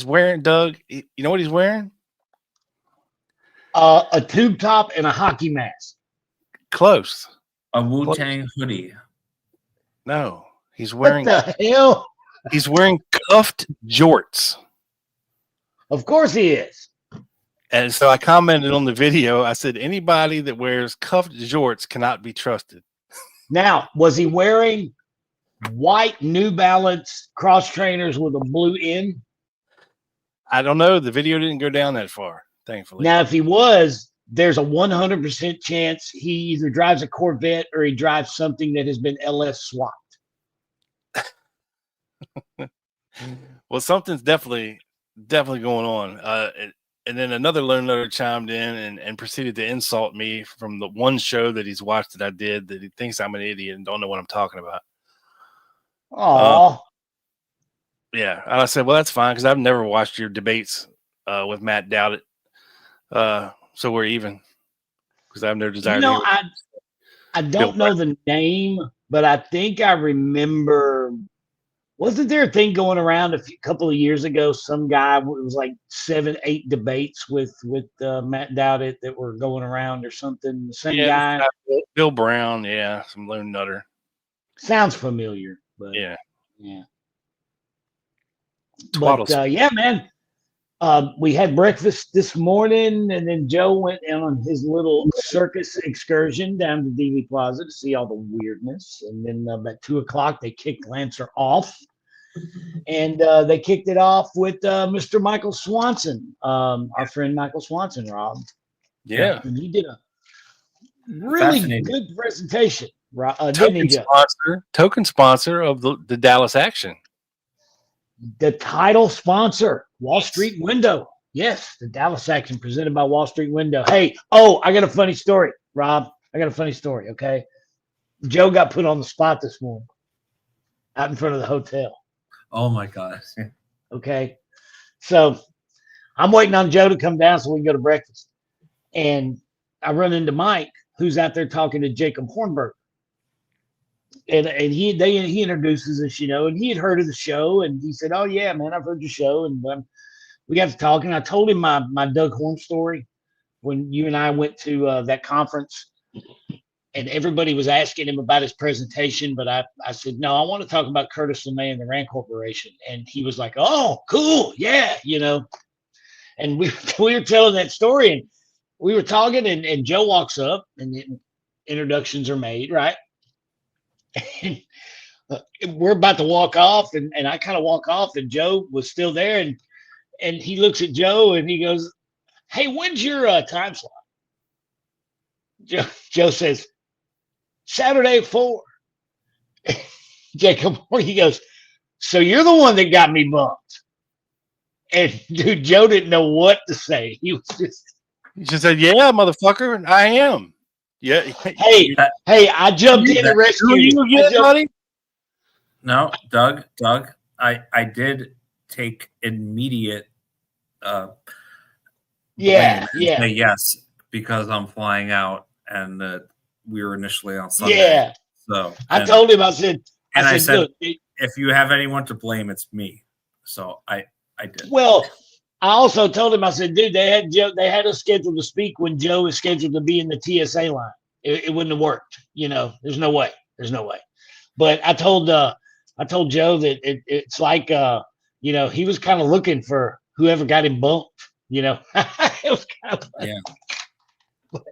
wearing, Doug, you know what he's wearing? A tube top and a hockey mask. Close. A Wu-Tang hoodie. No, he's wearing. What the hell? He's wearing cuffed jorts. Of course he is. And so I commented on the video. I said, anybody that wears cuffed jorts cannot be trusted. Now, was he wearing white New Balance cross trainers with a blue end? I don't know. The video didn't go down that far, thankfully. Now, if he was, there's a 100% chance he either drives a Corvette or he drives something that has been LS swapped. Well, something's definitely going on. And then another learner chimed in and proceeded to insult me from the one show that he's watched that I did, that he thinks I'm an idiot and don't know what I'm talking about. Oh, Yeah. And I said, well, that's fine, because I've never watched your debates with Matt Dowdett. So we're even, because I have no desire to hear I don't know the name, but I think I remember. Wasn't there a thing going around a couple of years ago? Some guy, it was like 7-8 debates with Matt Dowdett that were going around or something. The same guy, Bill Brown. Yeah, some lone nutter. Sounds familiar, but yeah. But yeah, man. We had breakfast this morning, and then Joe went on his little circus excursion down to Dealey Plaza to see all the weirdness. And then about 2:00, they kicked Lancer off, and they kicked it off with Mr. Michael Swanson, our friend Michael Swanson, Rob. Yeah, and he did a really good presentation. Didn't he, Joe? Token sponsor of the Dallas Action. The title sponsor, Wall Street Window. Yes, the Dallas Action presented by Wall Street Window. Hey, I got a funny story, Rob. I got a funny story, okay? Joe got put on the spot this morning out in front of the hotel. Oh, my gosh. Okay. So I'm waiting on Joe to come down so we can go to breakfast. And I run into Mike, who's out there talking to Jacob Hornberg. And he introduces us, and he had heard of the show, and he said, "Oh yeah, man, I've heard your show." And we got to talking. I told him my Doug Horn story when you and I went to that conference, and everybody was asking him about his presentation, but I said, "No, I want to talk about Curtis LeMay and the Rand Corporation." And he was like, "Oh, cool, yeah, And we were telling that story, and we were talking, and Joe walks up, and the introductions are made, right? And we're about to walk off, and I kind of walk off, and Joe was still there, and he looks at Joe and he goes, "Hey, when's your time slot?" Joe says, "Saturday at 4." Jacob, he goes, "So you're the one that got me bumped." And dude, Joe didn't know what to say. He just said, "Yeah, motherfucker, I am." Yeah. Hey, I jumped in to rescue you. Buddy? No, Doug, I did take immediate yes, because I'm flying out, and we were initially on Sunday. Yeah. So I told him, I said, look, if you have anyone to blame, it's me. So I did. Well, I also told him, I said, dude, they had us scheduled to speak when Joe is scheduled to be in the TSA line. It wouldn't have worked. There's no way. But I told Joe that it's like, he was kind of looking for whoever got him bumped, It was kind of funny. But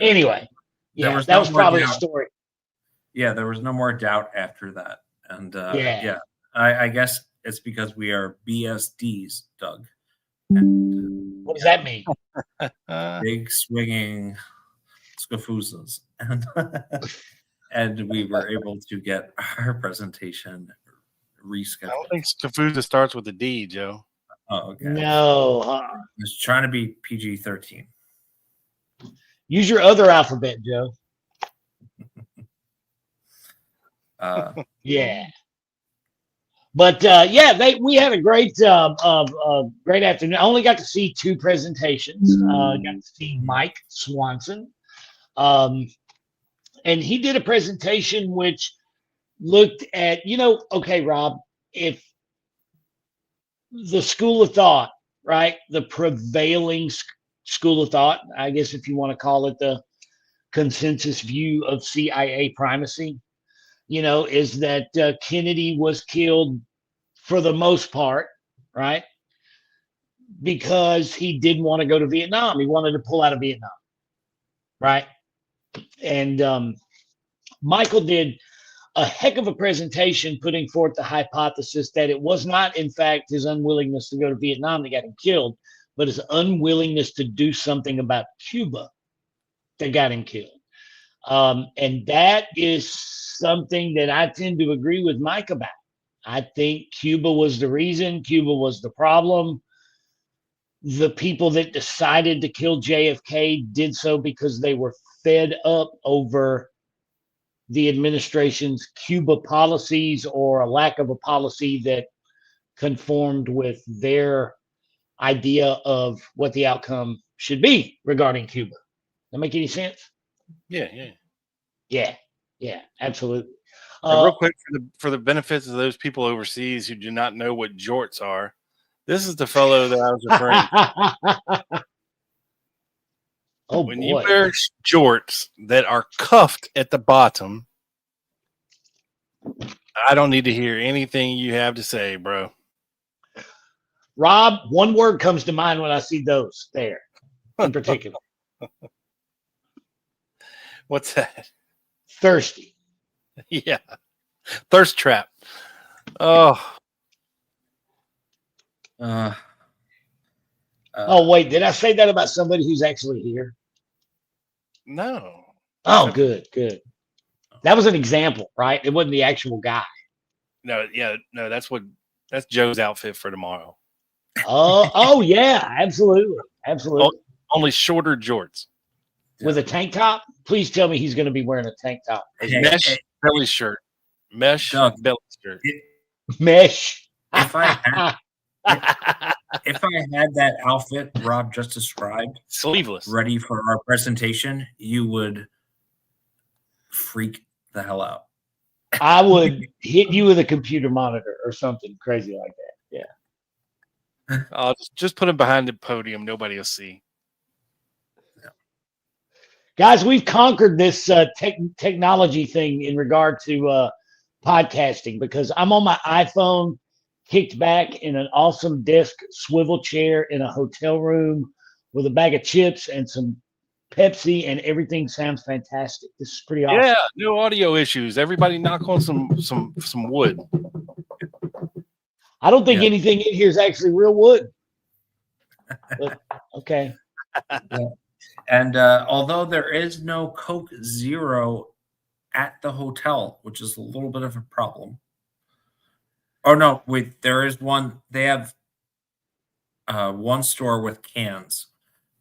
anyway, that was probably a story. Yeah, there was no more doubt after that. And I guess it's because we are BSDs, Doug. And, what does that mean? Big swinging scafoozas. And we were able to get our presentation rescheduled. I don't think scafooza starts with a D, Joe. Oh, okay. No. I was trying to be PG-13. Use your other alphabet, Joe. Yeah. But we had a great great afternoon. I only got to see 2 presentations. Got to see Mike Swanson, and he did a presentation which looked at okay, Rob, if the school of thought, right, the prevailing school of thought, I guess if you want to call it the consensus view of CIA primacy, is that Kennedy was killed for the most part, right, because he didn't want to go to Vietnam. He wanted to pull out of Vietnam, right? And Michael did a heck of a presentation putting forth the hypothesis that it was not, in fact, his unwillingness to go to Vietnam that got him killed, but his unwillingness to do something about Cuba that got him killed. And that is something that I tend to agree with Mike about. I think Cuba was the reason, Cuba was the problem. The people that decided to kill JFK did so because they were fed up over the administration's Cuba policies or a lack of a policy that conformed with their idea of what the outcome should be regarding Cuba. That make any sense? Yeah, absolutely. And real quick, for the benefits of those people overseas who do not know what jorts are, this is the fellow that I was referring to. When you wear jorts that are cuffed at the bottom, I don't need to hear anything you have to say, bro. Rob, one word comes to mind when I see those there in particular. What's that? Thirsty. Yeah. Thirst trap. Oh. Oh, wait. Did I say that about somebody who's actually here? No. Oh, good. That was an example, right? It wasn't the actual guy. No, that's Joe's outfit for tomorrow. Oh yeah, absolutely. Only shorter jorts. With a tank top? Please tell me he's going to be wearing a tank top. Mesh belly shirt. Mesh belly shirt. Mesh. If I had that outfit Rob just described, sleeveless, ready for our presentation, you would freak the hell out. I would hit you with a computer monitor or something crazy like that. Yeah. I'll just put him behind the podium. Nobody will see. Guys, we've conquered this technology thing in regard to podcasting because I'm on my iPhone, kicked back in an awesome desk swivel chair in a hotel room with a bag of chips and some Pepsi, and everything sounds fantastic. This is pretty awesome. Yeah, no audio issues. Everybody knock on some wood. I don't think anything in here is actually real wood. But, okay. Yeah. And although there is no Coke Zero at the hotel, which is a little bit of a problem. Oh, no, wait, there is one. They have one store with cans,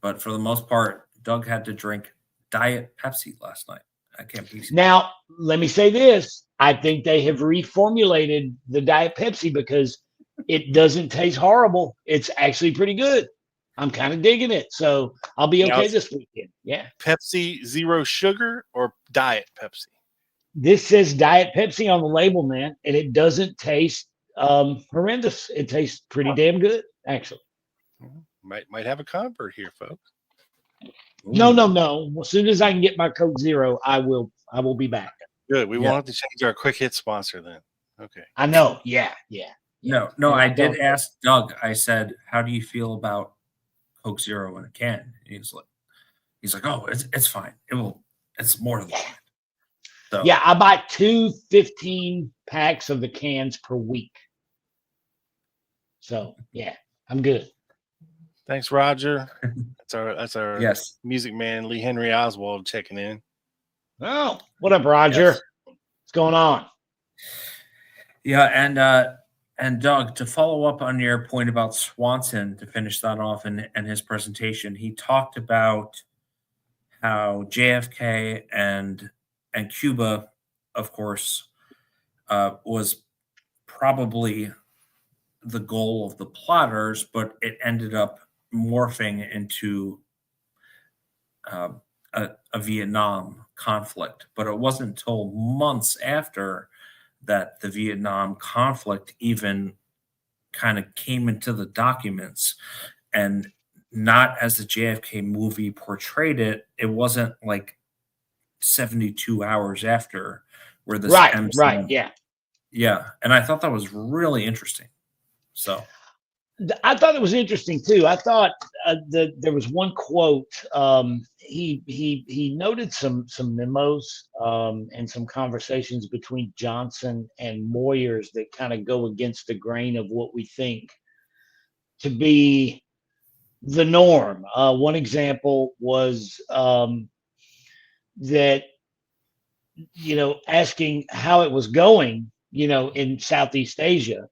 but for the most part, Doug had to drink Diet Pepsi last night. I can't believe it. Now, let me say this. I think they have reformulated the Diet Pepsi because it doesn't taste horrible. It's actually pretty good. I'm kind of digging it. So I'll be okay this weekend. Yeah. Pepsi Zero Sugar or Diet Pepsi? This says Diet Pepsi on the label, man, and it doesn't taste horrendous. It tastes pretty damn good, actually. Might have a convert here, folks. No. As soon as I can get my Coke Zero, I will be back. Good. We won't have to change our quick hit sponsor then. Okay. I know. Yeah. No, I did ask Doug. I said, "How do you feel about Coke Zero in a can?" He's like, "Oh, it's fine. It's more than that." So yeah, I buy 2 15 packs of the cans per week. So yeah, I'm good. Thanks, Roger. That's our music man, Lee Henry Oswald, checking in. Oh, what up, Roger? Yes. What's going on? Yeah, and Doug, to follow up on your point about Swanson, to finish that off in his presentation, he talked about how JFK and Cuba, of course, was probably the goal of the plotters, but it ended up morphing into a Vietnam conflict. But it wasn't until months after that the Vietnam conflict even kind of came into the documents, and not as the JFK movie portrayed it. It wasn't like 72 hours after where this right, yeah. And I thought that was really interesting. So I thought it was interesting too. I thought there was one quote. He noted some memos and some conversations between Johnson and Moyers that kind of go against the grain of what we think to be the norm. One example was that, asking how it was going, in Southeast Asia.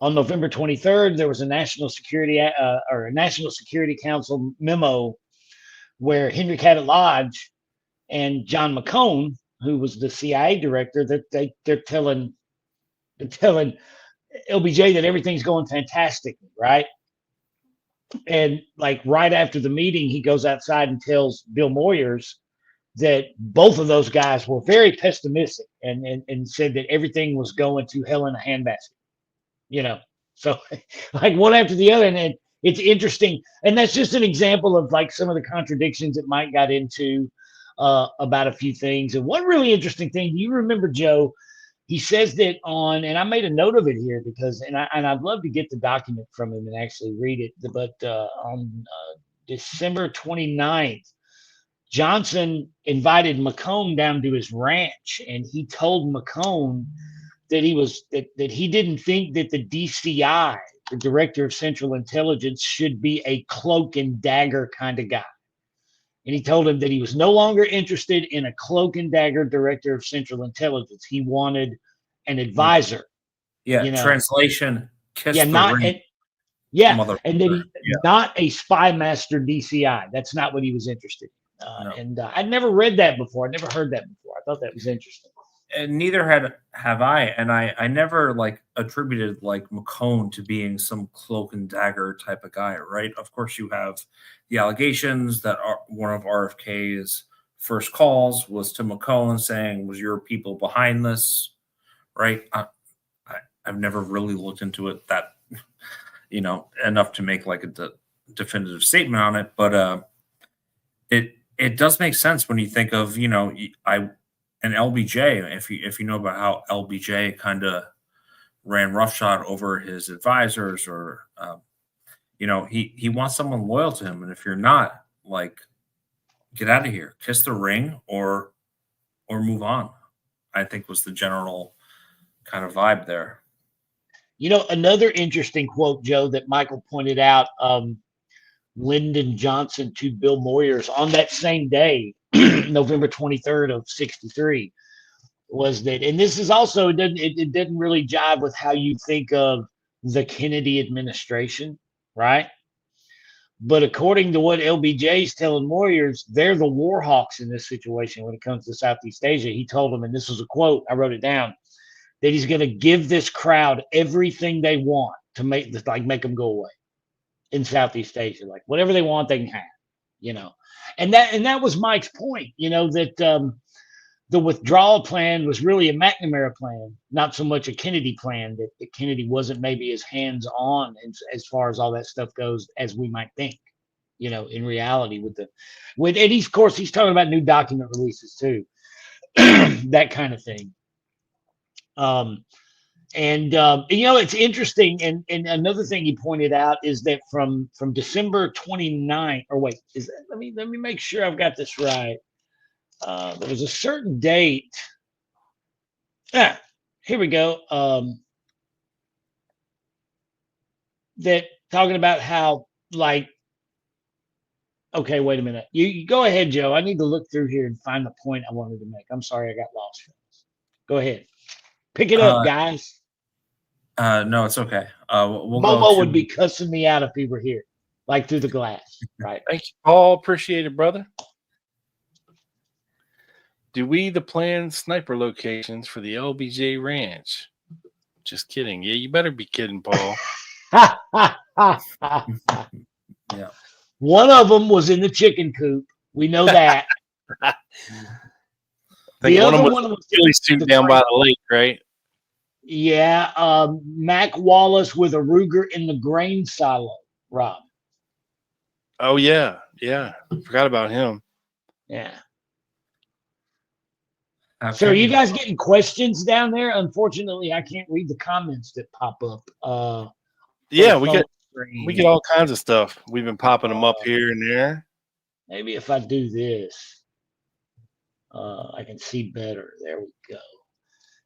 On November 23rd, there was a National Security Council memo where Henry Cabot Lodge and John McCone, who was the CIA director, that they're telling LBJ that everything's going fantastically, right? And like right after the meeting, he goes outside and tells Bill Moyers that both of those guys were very pessimistic and said that everything was going to hell in a handbasket. So like one after the other, and it's interesting, and that's just an example of like some of the contradictions that Mike got into about a few things. And one really interesting thing, you remember, Joe, he says that and I made a note of it here because, and I'd love to get the document from him and actually read it, but on December 29th, Johnson invited McCone down to his ranch, and he told McCone that he didn't think that the DCI, the Director of Central Intelligence, should be a cloak and dagger kind of guy. And he told him that he was no longer interested in a cloak and dagger Director of Central Intelligence. He wanted an advisor. Yeah. Translation. Kiss yeah. the Not. ring. And that not a spy master DCI. That's not what he was interested in. No. And I'd never read that before. I'd never heard that before. I thought that was interesting. And neither have I, and I never like attributed like McCone to being some cloak and dagger type of guy, right? Of course, you have the allegations that one of RFK's first calls was to McCone saying, "Was your people behind this?" Right? I've never really looked into it that enough to make like a definitive statement on it, but it does make sense when you think of and LBJ, if you know about how LBJ kind of ran roughshod over his advisors, or he wants someone loyal to him, and if you're not, like, get out of here, kiss the ring, or move on. I think was the general kind of vibe there. Another interesting quote, Joe, that Michael pointed out, Lyndon Johnson to Bill Moyers on that same day, November 23rd of 63, was that, and this is also, it didn't really jive with how you think of the Kennedy administration, right? But according to what LBJ is telling Moyers, they're the war hawks in this situation when it comes to Southeast Asia. He told them, and this was a quote, I wrote it down, that he's going to give this crowd everything they want to make them go away in Southeast Asia. Like whatever they want, they can have, and that was Mike's point, that the withdrawal plan was really a McNamara plan, not so much a Kennedy plan, that Kennedy wasn't maybe as hands-on as far as all that stuff goes as we might think, in reality and he's, of course, he's talking about new document releases too, that kind of thing. It's interesting. And another thing he pointed out is that from December 29th, or wait, let me make sure I've got this right. There was a certain date. Here we go. That talking about how, like, okay, wait a minute. You go ahead, Joe. I need to look through here and find the point I wanted to make. I'm sorry I got lost. Go ahead. Pick it up, guys. No, it's okay. Momo would be cussing me out if he were here, like through the glass. Right. Thank you, Paul. Appreciate it, brother. Do we the planned sniper locations for the LBJ Ranch? Just kidding. Yeah, you better be kidding, Paul. Yeah. One of them was in the chicken coop. We know that. The other one was really down by the lake, right? Yeah. Mac Wallace with a Ruger in the grain silo, Rob. Oh, yeah. Yeah. Forgot about him. Yeah. Okay. So are you guys getting questions down there? Unfortunately, I can't read the comments that pop up. Yeah, we got we get all kinds of stuff. We've been popping them up here and there. Maybe if I do this, I can see better. There we go.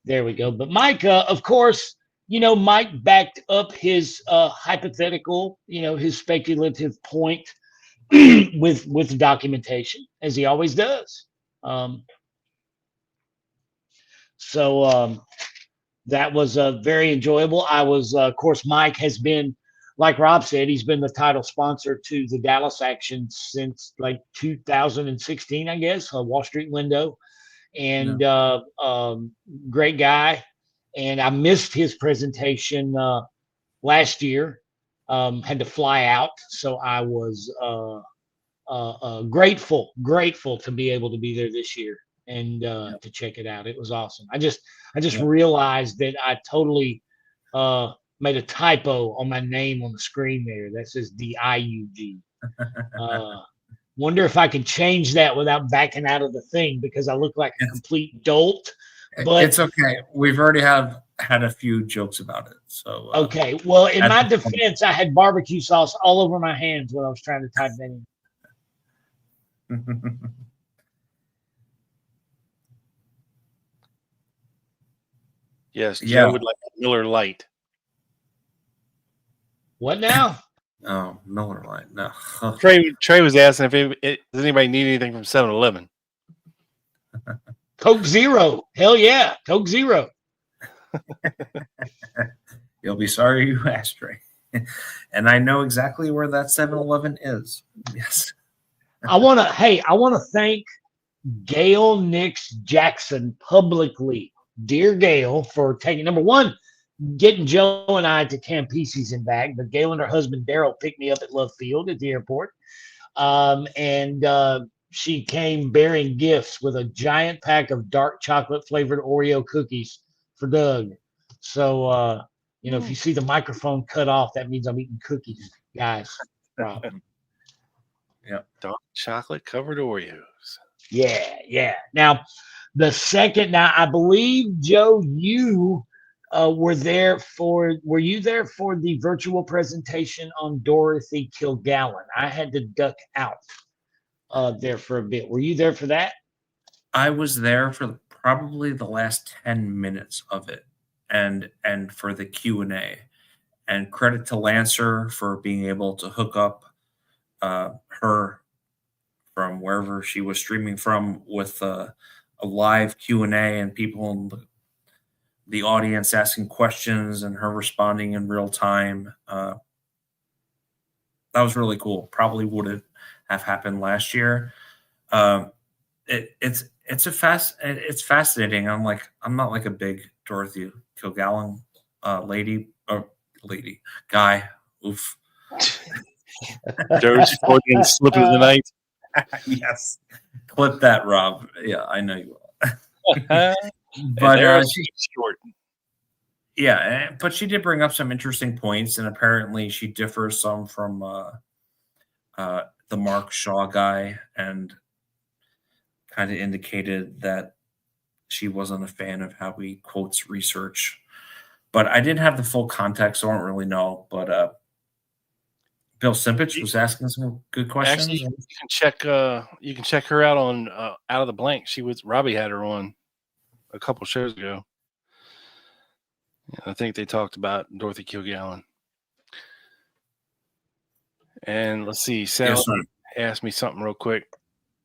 There we go. But Mike, of course, Mike backed up his hypothetical, his speculative point with documentation, as he always does. So that was very enjoyable. I was, of course, Mike has been, like Rob said, he's been the title sponsor to the Dallas action since like 2016, I guess, Wall Street Window. And great guy. And I missed his presentation last year, had to fly out. So I was grateful to be able to be there this year and to check it out. It was awesome. I just realized that I totally made a typo on my name on the screen there. That says DIUG. Wonder if I can change that without backing out of the thing, because I look like a complete dolt. But it's okay. We've already had a few jokes about it. So okay. Well, in my defense, I had barbecue sauce all over my hands when I was trying to type that in. Yes, Joe would like a Miller Lite. What now? Oh, Miller Lite. No. Trey was asking if does anybody need anything from 7-Eleven? Coke Zero. Hell yeah. Coke Zero. You'll be sorry you asked, Trey. And I know exactly where that 7-Eleven is. Yes. I want to thank Gail Nix Jackson publicly. Dear Gail, for taking, number one, getting Joe and I to Campese's and back, but Gail and her husband Daryl picked me up at Love Field at the airport. And she came bearing gifts with a giant pack of dark chocolate flavored Oreo cookies for Doug. So, if you see the microphone cut off, that means I'm eating cookies, guys. Yeah. Dark chocolate covered Oreos. Yeah. Now, I believe, Joe, you were you there for the virtual presentation on Dorothy Kilgallen? I had to duck out there for a bit. Were you there for that? I was there for probably the last 10 minutes of it, and for the Q&A. And credit to Lancer for being able to hook up her from wherever she was streaming from with a live Q&A and people in the audience asking questions and her responding in real time. That was really cool. Probably would have happened last year. It's fascinating. I'm not like a big Dorothy Kilgallen guy. Oof. Joe's Freudian slip of the night. Yes. Clip that, Rob. Yeah, I know you will. But she's short. Yeah, but she did bring up some interesting points, and apparently she differs some from the Mark Shaw guy, and kind of indicated that she wasn't a fan of how he quotes research. But I didn't have the full context, so I don't really know. But Bill Simpich was asking some good questions. Actually, you can check her out on Out of the Blank. Robbie had her on a couple shows ago. I think they talked about Dorothy Kilgallen. And let's see, Sal asked me something real quick.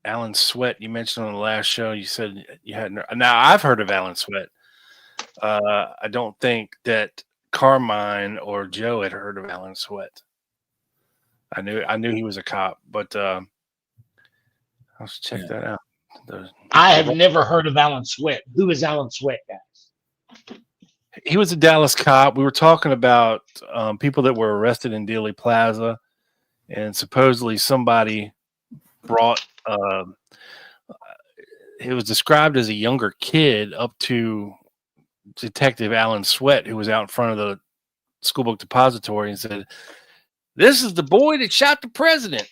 Alan Sweat, you mentioned on the last show, you said you hadn't. Now, I've heard of Alan Sweat. I don't think that Carmine or Joe had heard of Alan Sweat. I knew he was a cop, but let's check that out. I have never heard of Alan Sweat. Who is Alan Sweat, guys? He was a Dallas cop. We were talking about people that were arrested in Dealey Plaza, and supposedly somebody brought. It was described as a younger kid up to Detective Alan Sweat, who was out in front of the school book depository, and said, "This is the boy that shot the president."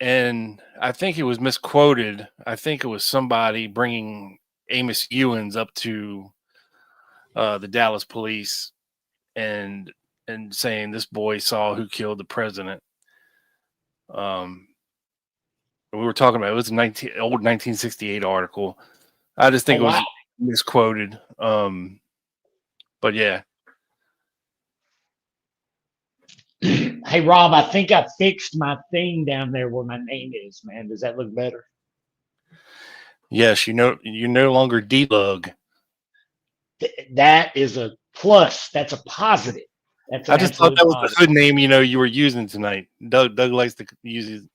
And I think it was misquoted. I think it was somebody bringing Amos Ewins up to the Dallas police, and and saying this boy saw who killed the president. We were talking about it was a old 1968 article. I just think it was misquoted. But yeah. Hey Rob, I think I fixed my thing down there where my name is, man. Does that look better? Yes, you're no longer D-Lug. That is a plus. That's a positive. That's I just thought that was the hood name, you were using tonight. Doug likes to use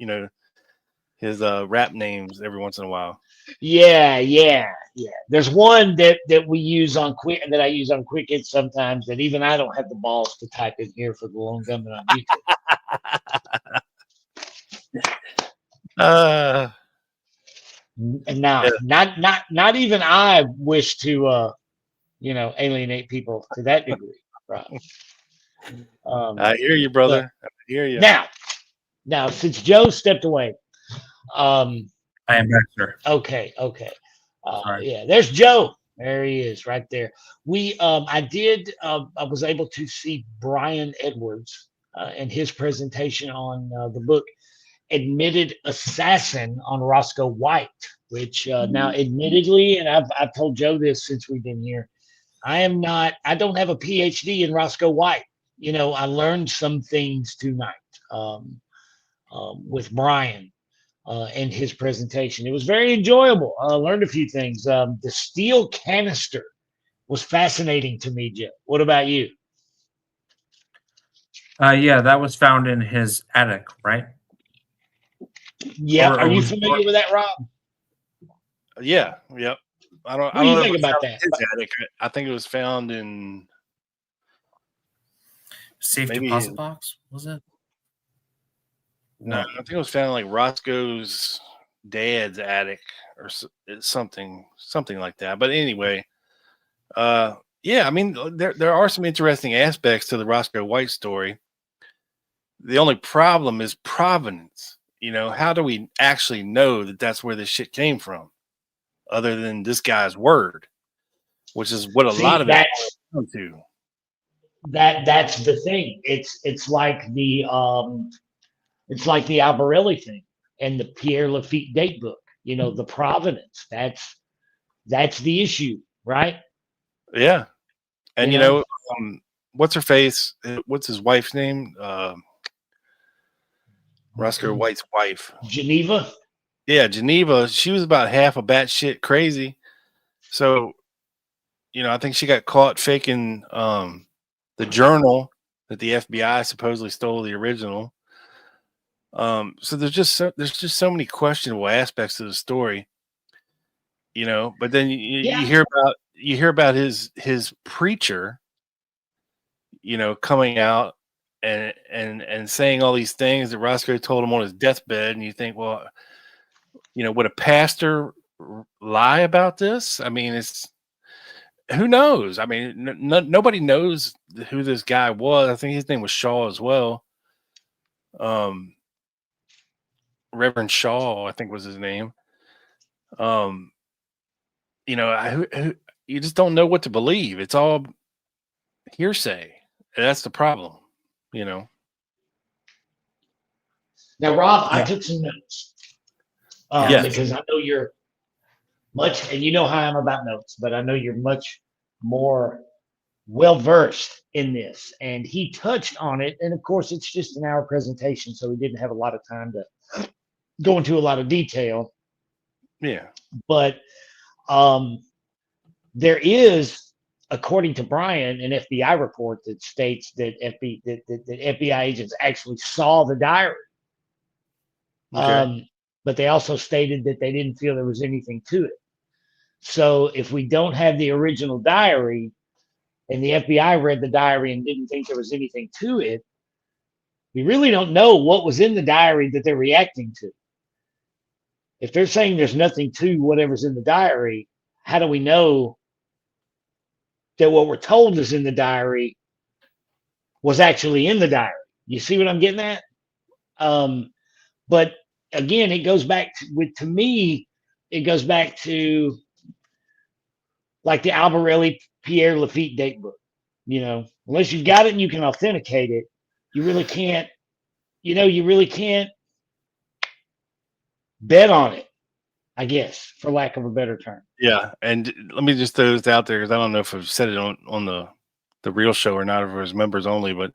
his rap names every once in a while. Yeah. There's one that we use on that I use on Quick Hits sometimes that even I don't have the balls to type in here for the Lone Gunman on YouTube. And now, not even I wish to alienate people to that degree, right? I hear you, brother. I hear you. Now, since Joe stepped away, I am back, sir. Okay. Yeah, there's Joe. There he is, right there. I was able to see Brian Edwards and his presentation on the book Admitted Assassin on Roscoe White, which now admittedly, and I've told Joe this since we've been here, I don't have a PhD in Roscoe White. I learned some things tonight with Brian and his presentation. It was very enjoyable. I learned a few things. The steel canister was fascinating to me, Joe. What about you? Yeah, that was found in his attic, right? Yeah. Are you familiar with that, Rob? Yeah. Yep. What do you think about that? Attic. I think it was found in safe deposit box. Was it? No, I think it was found in like Roscoe's dad's attic or something like that. But anyway, yeah, I mean, there are some interesting aspects to the Roscoe White story. The only problem is provenance. How do we actually know that that's where this shit came from, other than this guy's word, which is what a lot of it comes to. That's the thing. It's like the Albarelli thing and the Pierre Lafitte date book. The provenance. That's the issue, right? Yeah, and what's her face? What's his wife's name? Roscoe White's wife, Geneva. Yeah, Geneva. She was about half a batshit crazy. So, I think she got caught faking the journal that the FBI supposedly stole the original. So there's just so many questionable aspects to the story, But then you hear about his preacher, coming out and saying all these things that Roscoe told him on his deathbed, and you think, well, would a pastor lie about this? I mean, who knows? I mean, nobody knows who this guy was. I think his name was Shaw as well. Reverend Shaw, I think was his name. You just don't know what to believe. It's all hearsay. And that's the problem, Now, Rob, I took some notes because I know you're much, and you know how I'm about notes, but I know you're much more well-versed in this. And he touched on it. And of course, it's just an hour presentation, so we didn't have a lot of time to go into a lot of detail. Yeah. But there is, according to Brian, an FBI report that states that FBI agents actually saw the diary. Okay. But they also stated that they didn't feel there was anything to it. So if we don't have the original diary and the FBI read the diary and didn't think there was anything to it, we really don't know what was in the diary that they're reacting to. If they're saying there's nothing to whatever's in the diary, how do we know that what we're told is in the diary was actually in the diary? You see what I'm getting at? But again, it goes back to me, it goes back to like the Albarelli Pierre Lafitte date book. Unless you've got it and you can authenticate it, you really can't, you really can't bet on it, I guess, for lack of a better term. Yeah, and let me just throw this out there because I don't know if I've said it on the real show or not, if it was members only, but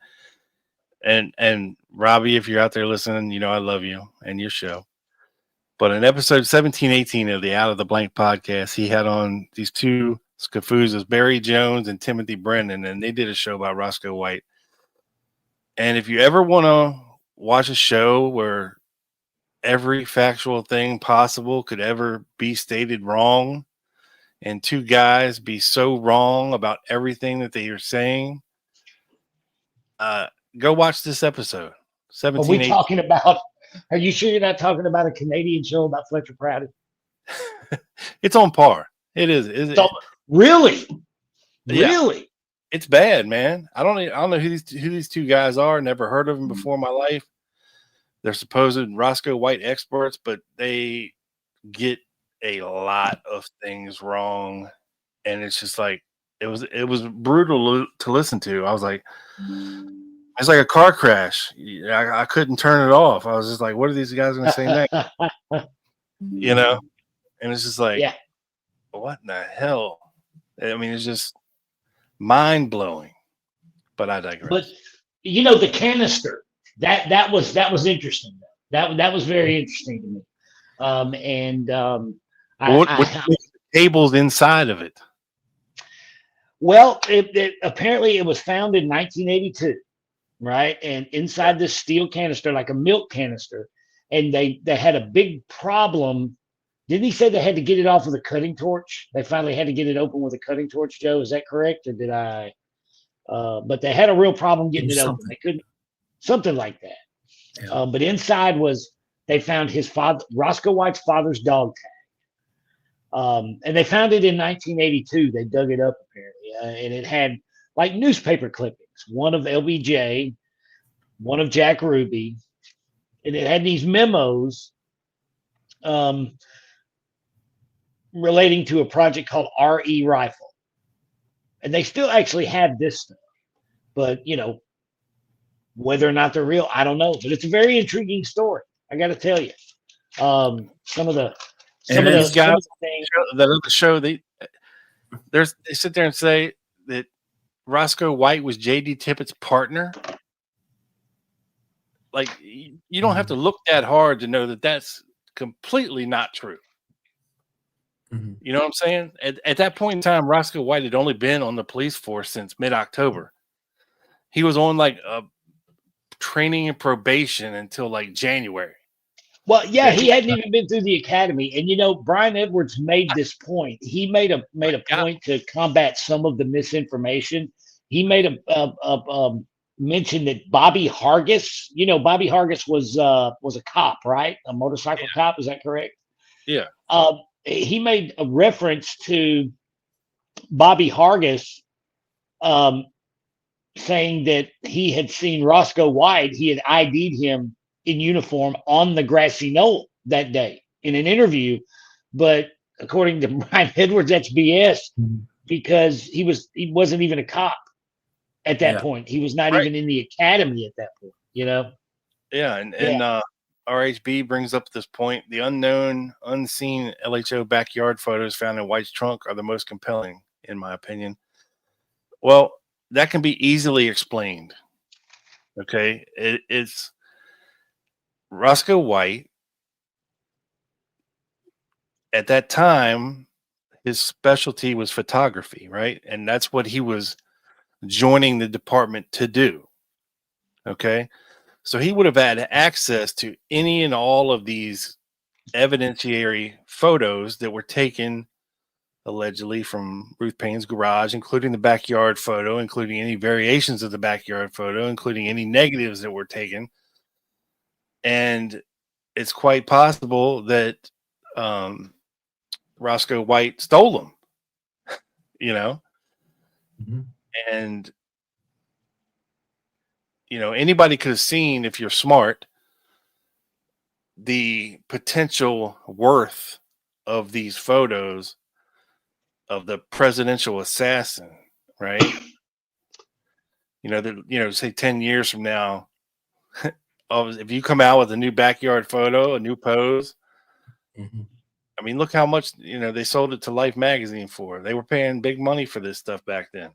and Robbie, if you're out there listening, I love you and your show. But in episode 1718 of the Out of the Blank podcast, he had on these two Scafuzas, Barry Jones and Timothy Brennan, and they did a show about Roscoe White. And if you ever want to watch a show where every factual thing possible could ever be stated wrong, and two guys be so wrong about everything that they are saying, go watch this episode. Are we talking about? Are you sure you're not talking about a Canadian show about Fletcher Prouty? It's on par. It is. Really? Yeah. Really? It's bad, man. I don't know who these two guys are. Never heard of them before in my life. They're supposed Roscoe White experts, but they get a lot of things wrong, and it's just like it was brutal to listen to. I was like, it's like a car crash. I couldn't turn it off. I was just like, what are these guys going to say next? And it's just like, what in the hell? I mean, it's just mind blowing. But I digress. But the canister that was interesting. That was very interesting to me. What tables inside of it? Well, apparently it was found in 1982, right? And inside this steel canister, like a milk canister, and they had a big problem. Didn't he say they had to get it off with a cutting torch? They finally had to get it open with a cutting torch, Joe. Is that correct? Or did I? But they had a real problem getting it open. They couldn't, something like that. Yeah. But inside they found his father, Roscoe White's father's dog tag. And they found it in 1982. They dug it up apparently. And it had like newspaper clippings, one of LBJ, one of Jack Ruby. And it had these memos relating to a project called RE Rifle. And they still actually have this stuff. But, whether or not they're real, I don't know. But it's a very intriguing story. I got to tell you. Some of the things that other show, they sit there and say that Roscoe White was J.D. Tippett's partner. Like, you don't have to look that hard to know that that's completely not true. Mm-hmm. You know what I'm saying? At that point in time, Roscoe White had only been on the police force since mid-October. He was on like a training and probation until like January. Well, yeah, he hadn't even been through the academy. And Brian Edwards made this point. He made a point to combat some of the misinformation. He made a mention that Bobby Hargis, Bobby Hargis was a cop, right? A motorcycle cop, is that correct? Yeah. He made a reference to Bobby Hargis saying that he had seen Roscoe White. He had ID'd him in uniform on the grassy knoll that day in an interview. But according to Brian Edwards, that's BS because he wasn't even a cop at that point. He was not even in the academy at that point, Yeah. And RHB brings up this point. The unseen LHO backyard photos found in White's trunk are the most compelling, in my opinion. Well, that can be easily explained. Okay. It's Roscoe White. At that time, his specialty was photography, right? And that's what he was joining the department to do. Okay. So he would have had access to any and all of these evidentiary photos that were taken allegedly from Ruth Payne's garage, including the backyard photo, including any variations of the backyard photo, including any negatives that were taken. And it's quite possible that Roscoe White stole them, Mm-hmm. And anybody could have seen, if you're smart, the potential worth of these photos of the presidential assassin, right? say 10 years from now, if you come out with a new backyard photo, a new pose, Mhm. I mean, look how much they sold it to Life magazine for. They were paying big money for this stuff back then.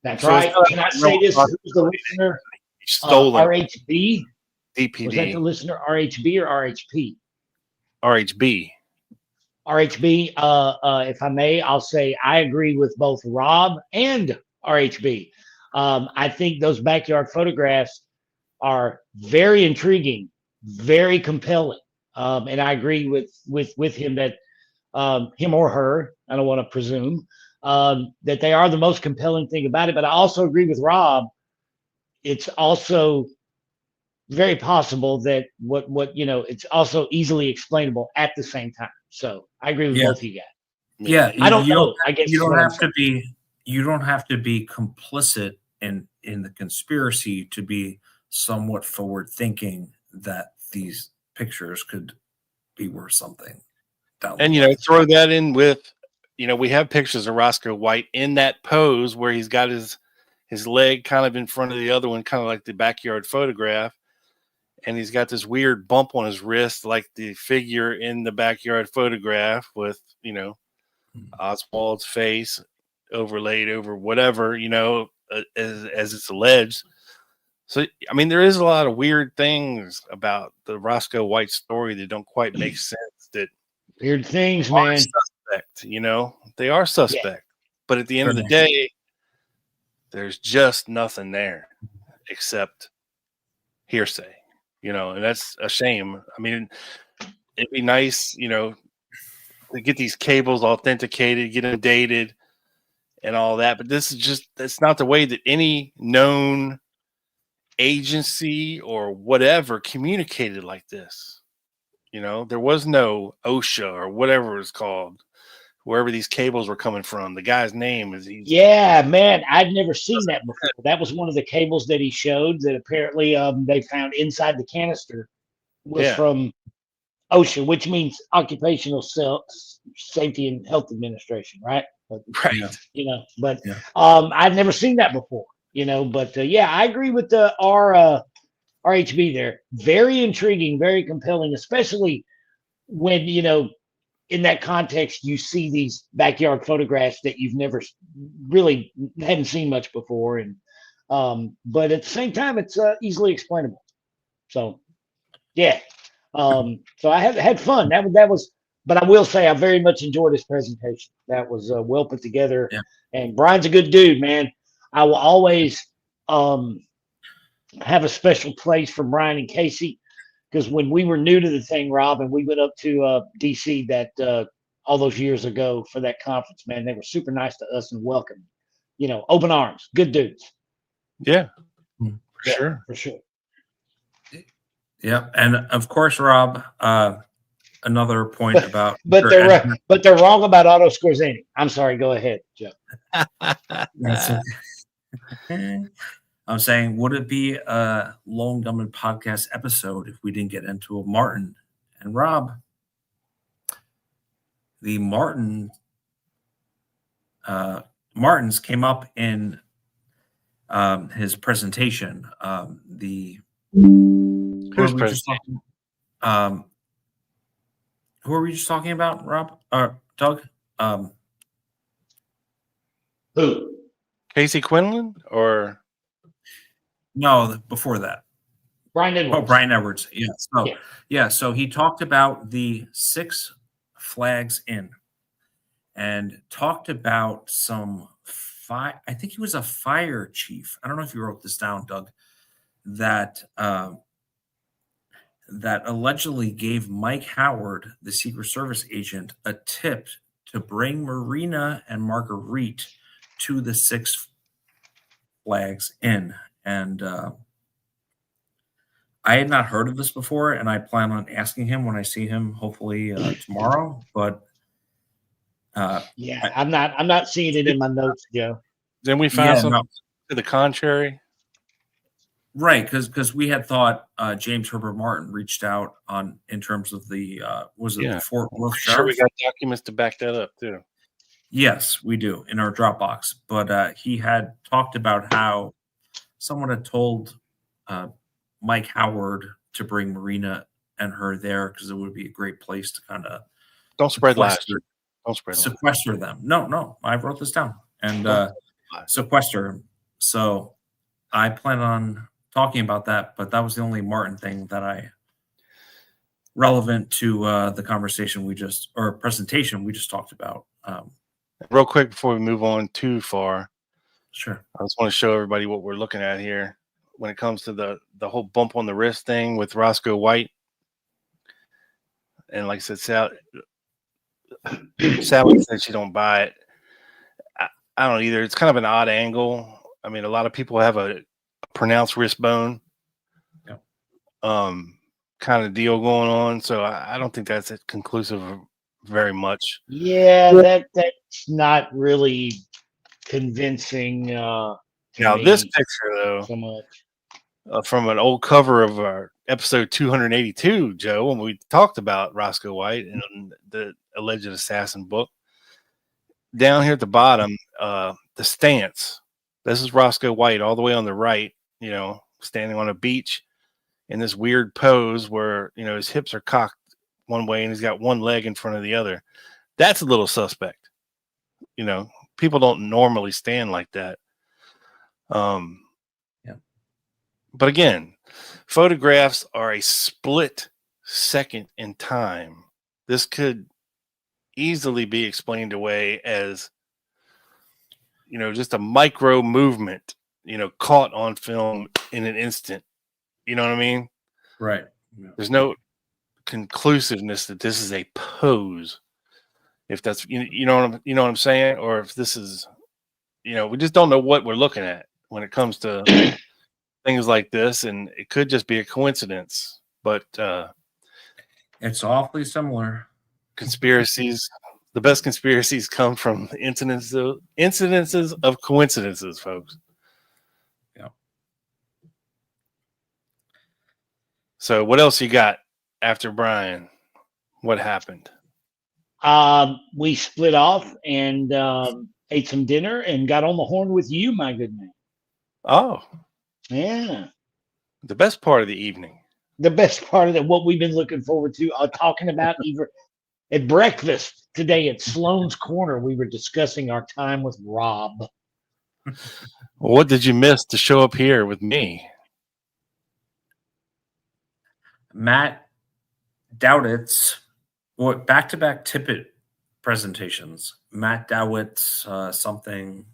That's So it's right. not Can I a say real this? Who's the listener? stolen RHB? Was that DPD, the listener RHB or RHP? RHB. RHB, if I may, I'll say I agree with both Rob and RHB. I think those backyard photographs are very intriguing, very compelling, and I agree with him that him or her, I don't want to presume, that they are the most compelling thing about it. But I also agree with Rob. It's also very possible that what it's also easily explainable at the same time. So I agree with Yeah. both of you guys. Yeah, I don't know. I guess you is don't what I'm have to saying. be you don't have to be complicit in the conspiracy to be somewhat forward thinking that these pictures could be worth something down the And line. throw that in with, we have pictures of Roscoe White in that pose where he's got his leg kind of in front of the other one, kind of like the backyard photograph, and he's got this weird bump on his wrist, like the figure in the backyard photograph, with Oswald's face overlaid over whatever, as it's alleged. So, I mean, there is a lot of weird things about the Roscoe White story that don't quite make sense. That Weird things, are man. suspect, they are suspect. But at the end of the day, there's just nothing there except hearsay, and that's a shame. I mean, it'd be nice, to get these cables authenticated, get them dated and all that. But that's not the way that any known agency or whatever communicated like this. There was no OSHA or whatever it's called, wherever these cables were coming from. The guy's name is Yeah, man, I'd never seen that before. That was one of the cables that he showed that apparently they found inside the canister was from OSHA, which means Occupational Safety and Health Administration, right? But, right. But I've never seen that before, but yeah, I agree with the RHB there. Very intriguing, very compelling, especially when, in that context, you see these backyard photographs that you've never really hadn't seen much before. And, but at the same time, it's easily explainable. So, yeah. So I had fun. That was, but I will say I very much enjoyed his presentation. That was well put together. Yeah. And Brian's a good dude, man. I will always have a special place for Brian and Casey, because when we were new to the thing, Rob, and we went up to DC that all those years ago for that conference, man, they were super nice to us and welcoming. Open arms, good dudes. Yeah, sure. For sure. Yeah, and of course, Rob, another point about but they're wrong about Otto Skorzeny. I'm sorry. Go ahead, Joe. That's okay. I'm saying, would it be a Lone Gunman podcast episode if we didn't get into a Martin and Rob? The Martins came up in his presentation. Who are we just talking about, Rob? Doug? Who? Casey Quinlan or? No, before that. Brian Edwards. Oh, Brian Edwards. Yeah. So he talked about the Six Flags Inn and talked about some I think he was a fire chief. I don't know if you wrote this down, Doug, that allegedly gave Mike Howard, the Secret Service agent, a tip to bring Marina and Marguerite to the Six Flags Inn. And I had not heard of this before, and I plan on asking him when I see him, hopefully tomorrow. But I'm not seeing it in my notes, Joe. Then we found something to the contrary. Right, because we had thought James Herbert Martin reached out in terms of the the Fort Worth Sure, we got documents to back that up too. Yes, we do in our Dropbox. But he had talked about how someone had told Mike Howard to bring Marina and her there because it would be a great place to kind of Don't spread lies. Don't spread lies. sequester them. No, I wrote this down and sequester. So I plan on talking about that, but that was the only Martin thing that I relevant to the conversation presentation we just talked about. Real quick before we move on too far, Sure. I just want to show everybody what we're looking at here when it comes to the whole bump on the wrist thing with Roscoe White. And like I said, Sally said she don't buy it. I don't either. It's kind of an odd angle. I mean, a lot of people have a pronounced wrist bone kind of deal going on. So I don't think that's conclusive very much. Yeah, that's not really convincing. Now, me this picture, though, so much. From an old cover of our episode 282, Joe, when we talked about Roscoe White and the alleged assassin book, down here at the bottom, the stance. This is Roscoe White all the way on the right, standing on a beach in this weird pose where, his hips are cocked one way and he's got one leg in front of the other. That's a little suspect. People don't normally stand like that. But again, photographs are a split second in time. This could easily be explained away as, just a micro movement, caught on film in an instant. You know what I mean? Right. Yeah. There's no conclusiveness that this is a pose. If that's, you know what I'm saying? Or if this is, we just don't know what we're looking at when it comes to things like this. And it could just be a coincidence, but it's awfully similar. Conspiracies. The best conspiracies come from incidences of coincidences, folks. Yeah. So what else you got after Brian? What happened? We split off and ate some dinner and got on the horn with you, my good man. Oh. Yeah. The best part of the evening. The best part of what we've been looking forward to talking about even at breakfast today at Sloan's Corner. We were discussing our time with Rob. What did you miss to show up here with me? Matt Dowdit's back-to-back Tippett presentations. Matt Dowdit's something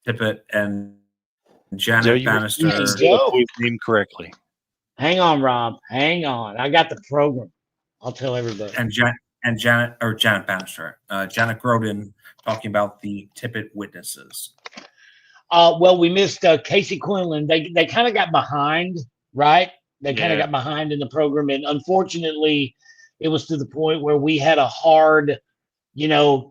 Tippett and Janet Bannister. We've named correctly. Hang on, Rob. Hang on. I got the program. I'll tell everybody. And Janet Bannister. Janet Grodin talking about the Tippett witnesses. Well, we missed Casey Quinlan. They kind of got behind, right? They kind of got behind in the program, and unfortunately, it was to the point where we had a hard,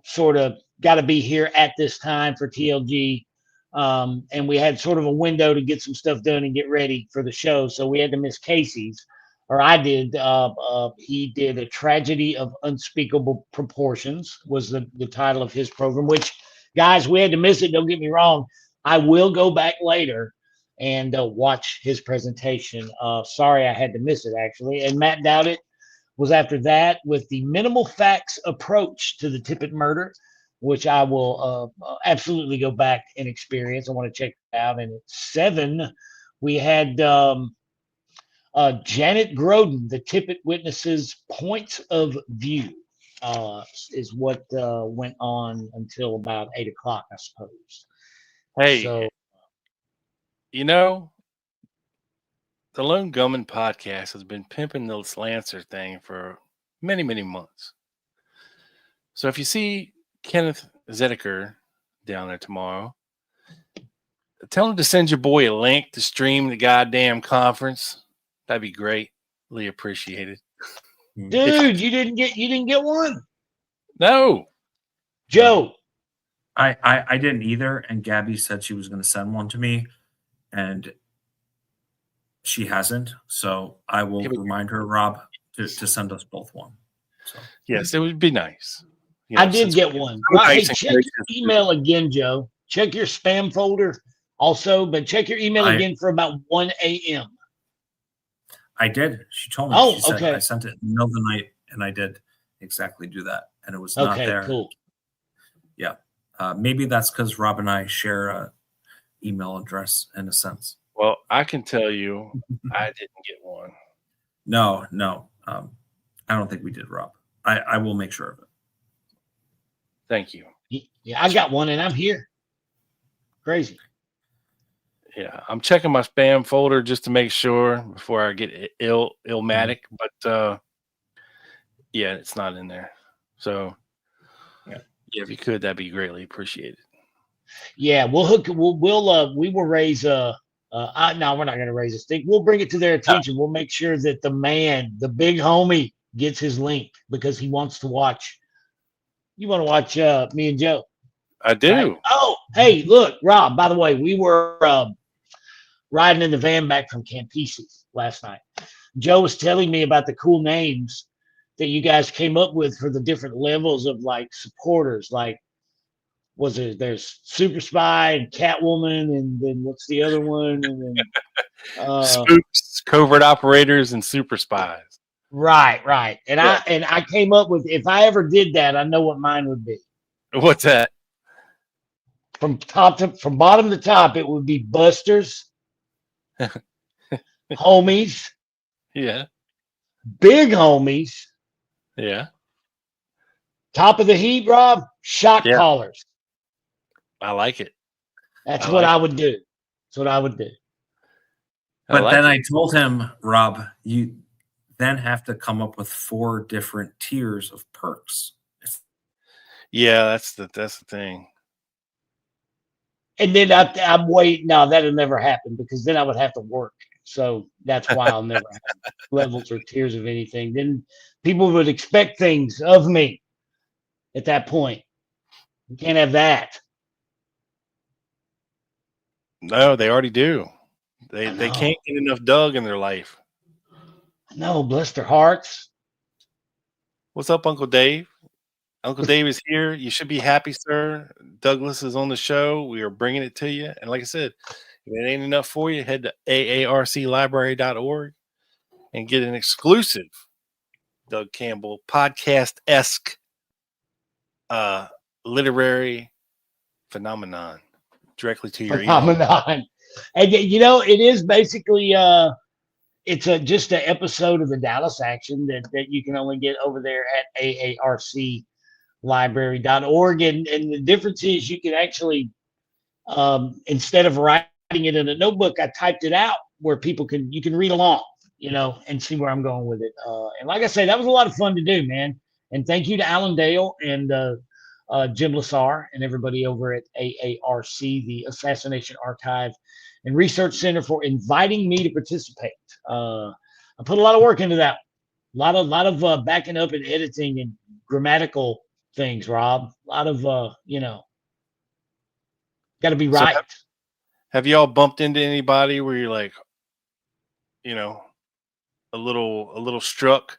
sort of got to be here at this time for TLG. And we had sort of a window to get some stuff done and get ready for the show. So we had to miss Casey's, or I did. He did A Tragedy of Unspeakable Proportions was the title of his program, which, guys, we had to miss it. Don't get me wrong. I will go back later and watch his presentation. Sorry, I had to miss it, actually. And Matt Dowdit was after that with the minimal facts approach to the Tippett murder, which I will absolutely go back and experience. I want to check it out. And at 7, we had Janet Grodin, the Tippett witnesses' points of view, is what went on until about 8 o'clock, I suppose. Hey, so, the Lone Gunman podcast has been pimping this Lancer thing for many, many months. So if you see Kenneth Zedeker down there tomorrow, tell him to send your boy a link to stream the goddamn conference. That'd be greatly appreciated. Dude, you didn't get one? No. Joe. I didn't either, and Gabby said she was going to send one to me, and she hasn't. So I will remind her, Rob, to send us both one. So. Yes, it would be nice. I did get one. I'm Hey, nice and check your gracious. email again, Joe. Check your spam folder also, but check your email again for about 1 a.m. I did. She told me. Oh, She said okay. I sent it in the middle of the night, and I did exactly do that, and it was not Okay, there. cool. Yeah, maybe that's because Rob and I share a email address in a sense. Well, I can tell you, I didn't get one. No. I don't think we did, Rob. I will make sure of it. Thank you. Yeah, I got one, and I'm here. Crazy. Yeah, I'm checking my spam folder just to make sure before I get illmatic. But yeah, it's not in there. So yeah, if you could, that'd be greatly appreciated. Yeah, we'll hook. We will raise. No, we're not going to raise a stink. We'll bring it to their attention. We'll make sure that the big homie, gets his link because he wants to watch. You want to watch me and Joe? I do. Right? Oh, hey, look, Rob. By the way, we were riding in the van back from Campeche last night. Joe was telling me about the cool names that you guys came up with for the different levels of like supporters. Like, there's Super Spy and Catwoman, and then what's the other one? And then Spooks, covert operators, and super spies. Right. And Yeah. I came up with, if I ever did that, I know what mine would be. What's that? From bottom to top, it would be Busters, Homies, Yeah. Big Homies, Yeah. Top of the Heat, Rob, Shot Yeah. Callers. I like it. That's I what like I would do. That's what I would do. But like then it. I told him, Rob, you then have to come up with 4 different tiers of perks. Yeah, that's the thing. And then I'm waiting. No, that'll never happen because then I would have to work. So that's why I'll never have levels or tiers of anything. Then people would expect things of me at that point. You can't have that. No, they already do. I They know. can't get enough Doug in their life. No, bless their hearts. What's up, Uncle Dave? Uncle Dave is here. You should be happy, sir. Douglas is on the show. We are bringing it to you. And like I said, if it ain't enough for you, head to aarclibrary.org and get an exclusive Doug Campbell podcast-esque literary phenomenon directly to your email. Phenomenon. And it is basically it's just an episode of the Dallas Action that you can only get over there at aarclibrary.org. And the difference is you can actually instead of writing it in a notebook, I typed it out where you can read along, and see where I'm going with it. And like I say, that was a lot of fun to do, man. And thank you to Alan Dale and Jim Lassar and everybody over at AARC, the Assassination Archive and Research Center, for inviting me to participate. I put a lot of work into that. A lot of backing up and editing and grammatical things, Rob. A lot of got to be right. So have you all bumped into anybody where you're like, a little struck,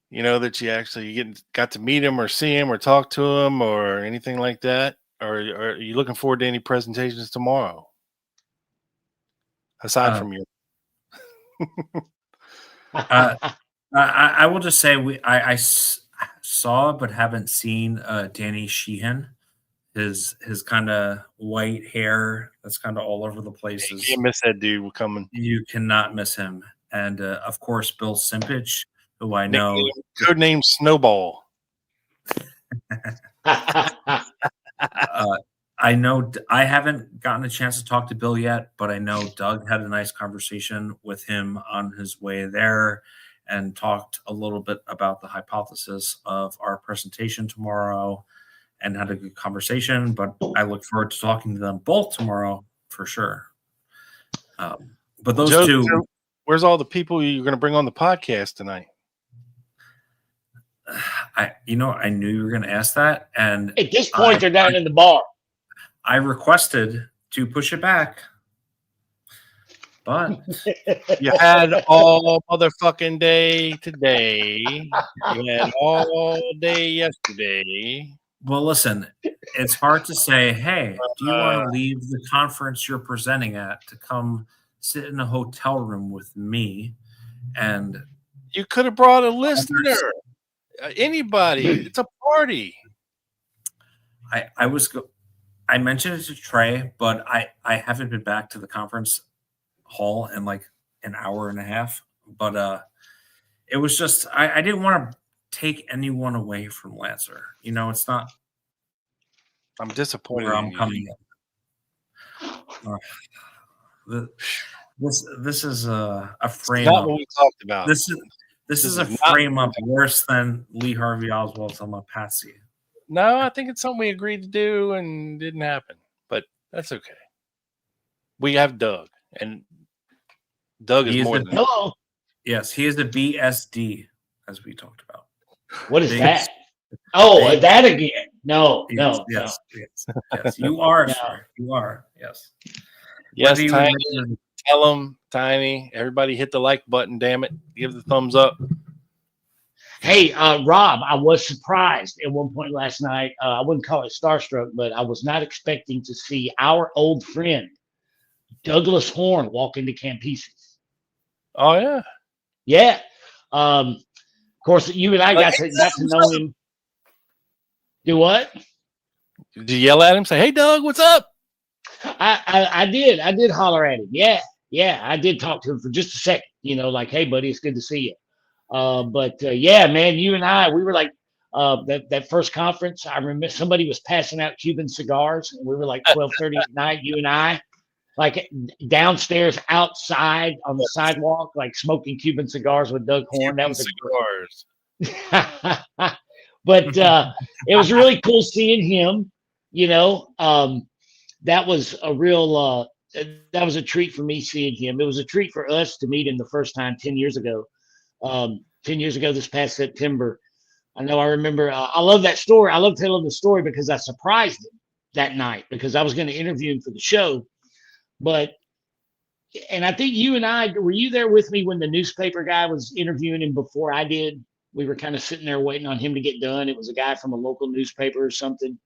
that you got to meet him or see him or talk to him or anything like that? Or are you looking forward to any presentations tomorrow? Aside from you. I will just say I saw but haven't seen Danny Sheehan. His kind of white hair that's kind of all over the place. You can't miss that dude coming. You cannot miss him. And of course, Bill Simpich, who I know. Code name Snowball. I know I haven't gotten a chance to talk to Bill yet, but I know Doug had a nice conversation with him on his way there and talked a little bit about the hypothesis of our presentation tomorrow and had a good conversation. But I look forward to talking to them both tomorrow for sure. But those two. Where's all the people you're going to bring on the podcast tonight? I knew you were going to ask that. And at this point, they're down in the bar. I requested to push it back. But You had all motherfucking day today. You had all day yesterday. well, listen, it's hard to say, hey, do you want to leave the conference you're presenting at to come sit in a hotel room with me? And You could have brought a listener. Anybody. It's a party. I mentioned it to Trey, but I haven't been back to the conference hall in like an hour and a half. But it was just I didn't want to take anyone away from Lancer. You know, it's not I'm disappointed where in I'm you. coming in. This is a frame Not up. what we talked about. This is a is not- frame up worse than Lee Harvey Oswald's on my Patsy. No, I think it's something we agreed to do and didn't happen. But that's okay. We have Doug, and Doug is more than Hello. Yes, he is the BSD, as we talked about. What is Big- that? Oh, big- that again? No, Yes, no, yes, yes. You are, No. sir. You are. Yes. Yes, Whether you Tiny. admit it- Tell them, Tiny. Everybody hit the like button, damn it. Give the thumbs up. Hey, Rob, I was surprised at one point last night. I wouldn't call it starstruck, but I was not expecting to see our old friend, Douglas Horn, walk into Campeses. Oh, yeah. Yeah. Of course, you and I got to know him. Do what? Did you yell at him? Say, hey, Doug, what's up? I did. I did holler at him. Yeah. I did talk to him for just a second. You know, like, hey, buddy, it's good to see you. But yeah, man, you and I, we were like that first conference. I remember somebody was passing out Cuban cigars, and we were like 12:30 at night. You and I, like downstairs outside on the sidewalk, like smoking Cuban cigars with Doug Horn. That was cigars. But it was really cool seeing him. You know, that was a real. That was a treat for me seeing him. It was a treat for us to meet him the first time 10 years ago. 10 years ago this past September. I remember I love that story. I love telling the story because I surprised him that night because I was going to interview him for the show. And I think you and I, were you there with me when the newspaper guy was interviewing him before I did? We were kind of sitting there waiting on him to get done. It was a guy from a local newspaper or something.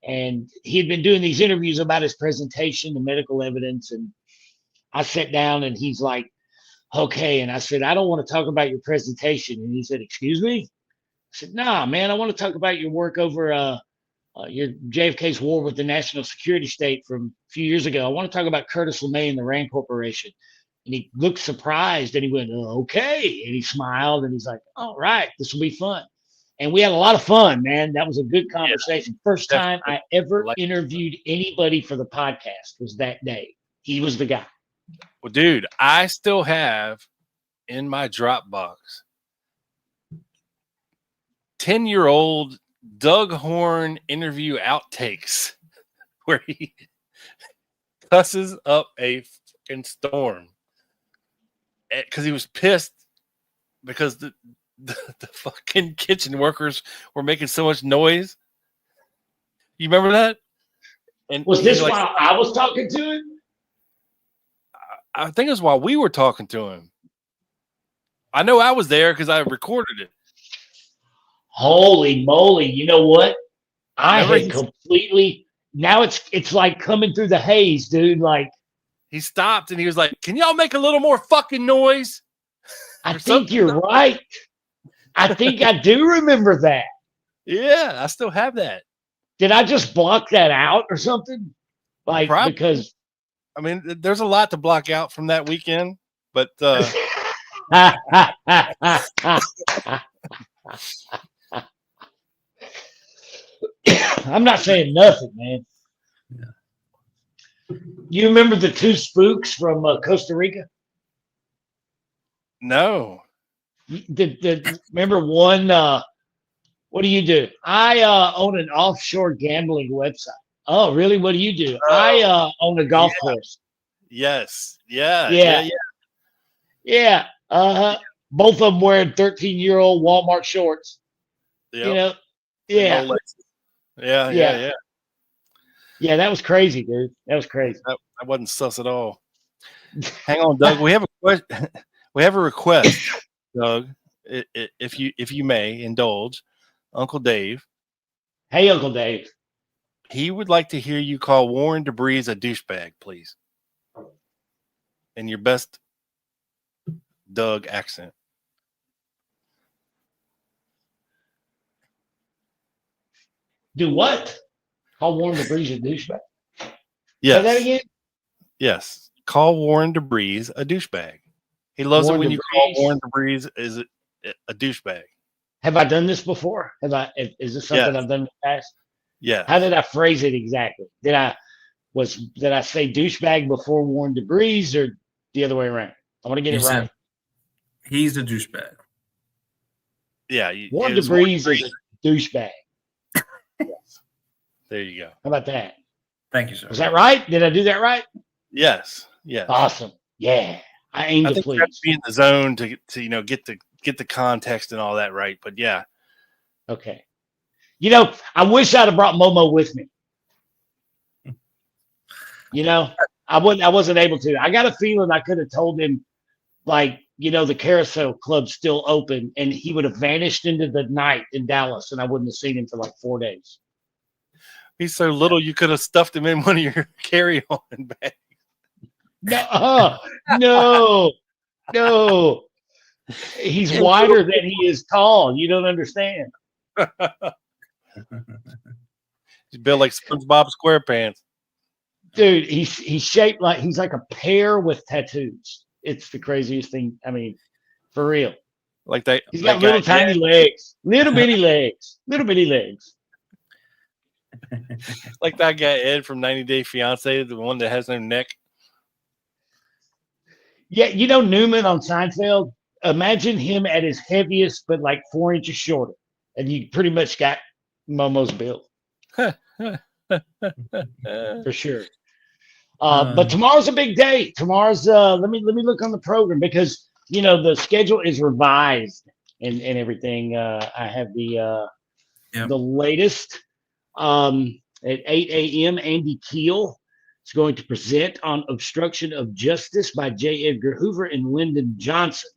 And he had been doing these interviews about his presentation, the medical evidence. And I sat down and he's like, okay. And I said, I don't want to talk about your presentation. And he said, excuse me? I said, nah, man, I want to talk about your work over your JFK's war with the national security state from a few years ago. I want to talk about Curtis LeMay and the Rand Corporation. And he looked surprised and he went, okay. And he smiled and he's like, all right, this will be fun. And we had a lot of fun, man. That was a good conversation. First time I ever interviewed anybody for the podcast was that day. He was the guy. Well, dude, I still have in my Dropbox 10-year-old Doug Horn interview outtakes where he cusses up a fucking storm because he was pissed because the fucking kitchen workers were making so much noise. You remember that? And was this while I was talking to him? I think it was while we were talking to him. I know I was there because I recorded it. Holy moly. You know what? I had completely, now it's like coming through the haze, dude. Like, he stopped and he was like, can y'all make a little more fucking noise? I think you're right. I think I do remember that. Yeah, I still have that. Did I just block that out or something? Like, Probably. Because I mean, there's a lot to block out from that weekend, but I'm not saying nothing, man. Yeah. You remember the two spooks from Costa Rica? No. Remember one? What do you do? I own an offshore gambling website. Oh, really? What do you do? I own a golf course. Yes. Yeah. Both of them wearing 13-year-old Walmart shorts. Yep. You know? Yeah. Yeah. Yeah, that was crazy, dude. That was crazy. That wasn't sus at all. Hang on, Doug. We have a question. We have a request, Doug. If you may indulge, Uncle Dave. Hey, Uncle Dave. He would like to hear you call Warren DeBreeze a douchebag, please, in your best Doug accent. Do what? Call Warren DeBreeze a douchebag. Yes. Say that again. Yes. Call Warren DeBreeze a douchebag. He loves Warren it when you DeBreeze. call Warren DeBreeze is a douchebag. Have I done this before? Is this something Yes. I've done in the past? Yeah. How did I phrase it exactly? Did I say douchebag before Warren DeBreeze or the other way around? I want to get You it said right. he's a douchebag. Yeah. Warren it was Warren DeBreeze is a douchebag. Yes. There you go. How about that? Thank you, sir. Was that right? Did I do that right? Yes. Yes. Awesome. Yeah. I aim I to think you have please. to be in the zone to get the context and all that right. But yeah. Okay. You know, I wish I'd have brought Momo with me. You know, I wasn't able to. I got a feeling I could have told him, like, you know, the Carousel Club's still open, and he would have vanished into the night in Dallas, and I wouldn't have seen him for like 4 days. He's so little you could have stuffed him in one of your carry-on bags. No, no. He's wider than he is tall. You don't understand. He's built like SpongeBob SquarePants. Dude, he's shaped like he's like a pear with tattoos. It's the craziest thing. I mean, for real. Like that. He's that got little guy, tiny legs. Little bitty legs. Little bitty legs. like that guy Ed from 90 Day Fiance, the one that has no neck. Yeah, you know Newman on Seinfeld? Imagine him at his heaviest, but like 4 inches shorter. And you pretty much got Momo's build. For sure. But tomorrow's a big day. Tomorrow's let me look on the program because you know the schedule is revised and everything. I have the latest at 8 a.m. Andy Keel is going to present on obstruction of justice by J. Edgar Hoover and Lyndon Johnson.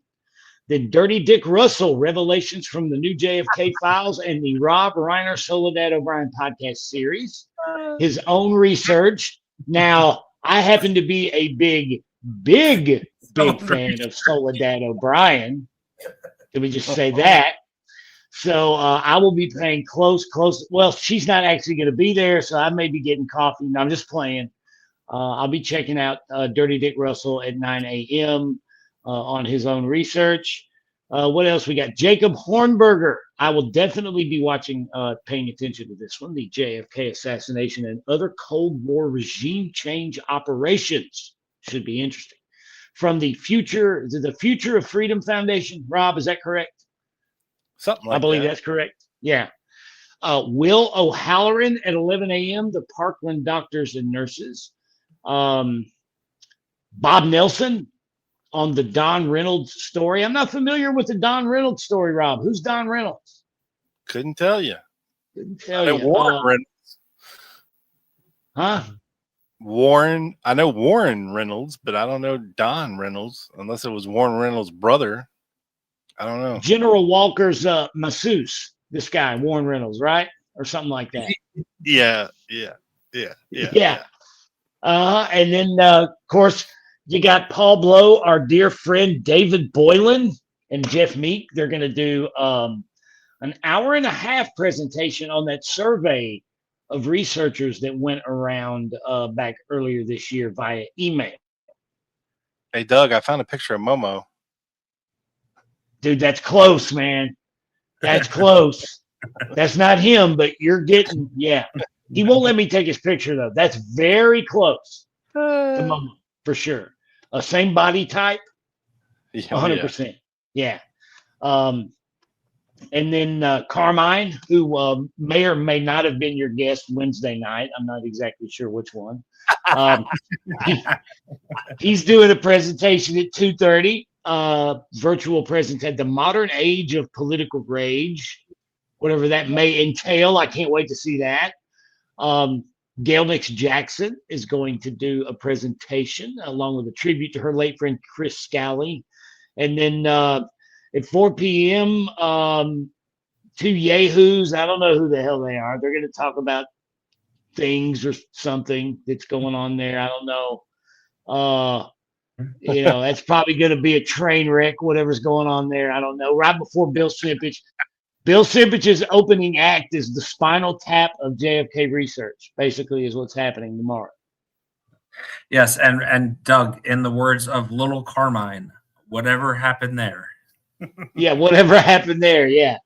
Then Dirty Dick Russell, revelations from the new JFK files and the Rob Reiner Soledad O'Brien podcast series. His own research. Now, I happen to be a big fan of Soledad O'Brien. Let me just say that. So I will be paying close. Well, she's not actually going to be there, so I may be getting coffee. No, I'm just playing. I'll be checking out Dirty Dick Russell at 9 a.m. On his own research. What else we got? Jacob Hornberger. I will definitely be watching, paying attention to this one, the JFK assassination and other Cold War regime change operations. Should be interesting. From the Future of Freedom Foundation. Rob, is that correct? Something like that. I believe that's correct. Yeah. Will O'Halloran at 11 a.m., the Parkland Doctors and Nurses. Bob Nelson on the Don Reynolds story. I'm not familiar with the Don Reynolds story, Rob. Who's Don Reynolds? Couldn't tell you. Couldn't tell you. Warren Reynolds. Huh? I know Warren Reynolds, but I don't know Don Reynolds, unless it was Warren Reynolds' brother. I don't know. General Walker's masseuse, this guy, Warren Reynolds, right? Or something like that. Yeah. And then, of course, you got Paul Blow, our dear friend David Boylan, and Jeff Meek. They're going to do an hour-and-a-half presentation on that survey of researchers that went around back earlier this year via email. Hey, Doug, I found a picture of Momo. Dude, that's close, man. That's close. That's not him, but you're getting, yeah. He won't let me take his picture, though. That's very close to Momo, for sure. Same body type, 100%. Yeah. And then Carmine, who may or may not have been your guest Wednesday night. I'm not exactly sure which one. He's doing a presentation at 2:30. Virtual presentation, The Modern Age of Political Rage, whatever that may entail. I can't wait to see that. Gail Nix Jackson is going to do a presentation along with a tribute to her late friend Chris Scally. And then at 4 p.m., two yahoos, I don't know who the hell they are. They're going to talk about things or something that's going on there. I don't know. That's probably going to be a train wreck, whatever's going on there. I don't know. Right before Bill Simpich. Bill Simpich's opening act is the Spinal Tap of JFK Research, basically, is what's happening tomorrow. Yes, and Doug, in the words of Little Carmine, whatever happened there. Yeah, whatever happened there. Yeah.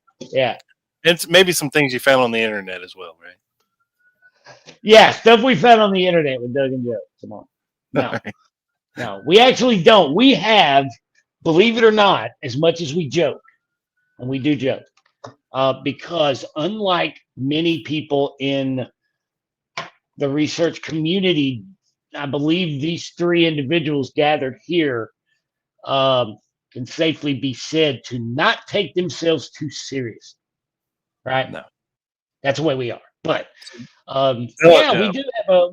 It's maybe some things you found on the internet as well, right? Yeah, stuff we found on the internet with Doug and Joe tomorrow. No, we actually don't. We have, believe it or not, as much as we joke, and we do joke, because unlike many people in the research community, I believe these three individuals gathered here can safely be said to not take themselves too serious. Right? No. That's the way we are. But yeah.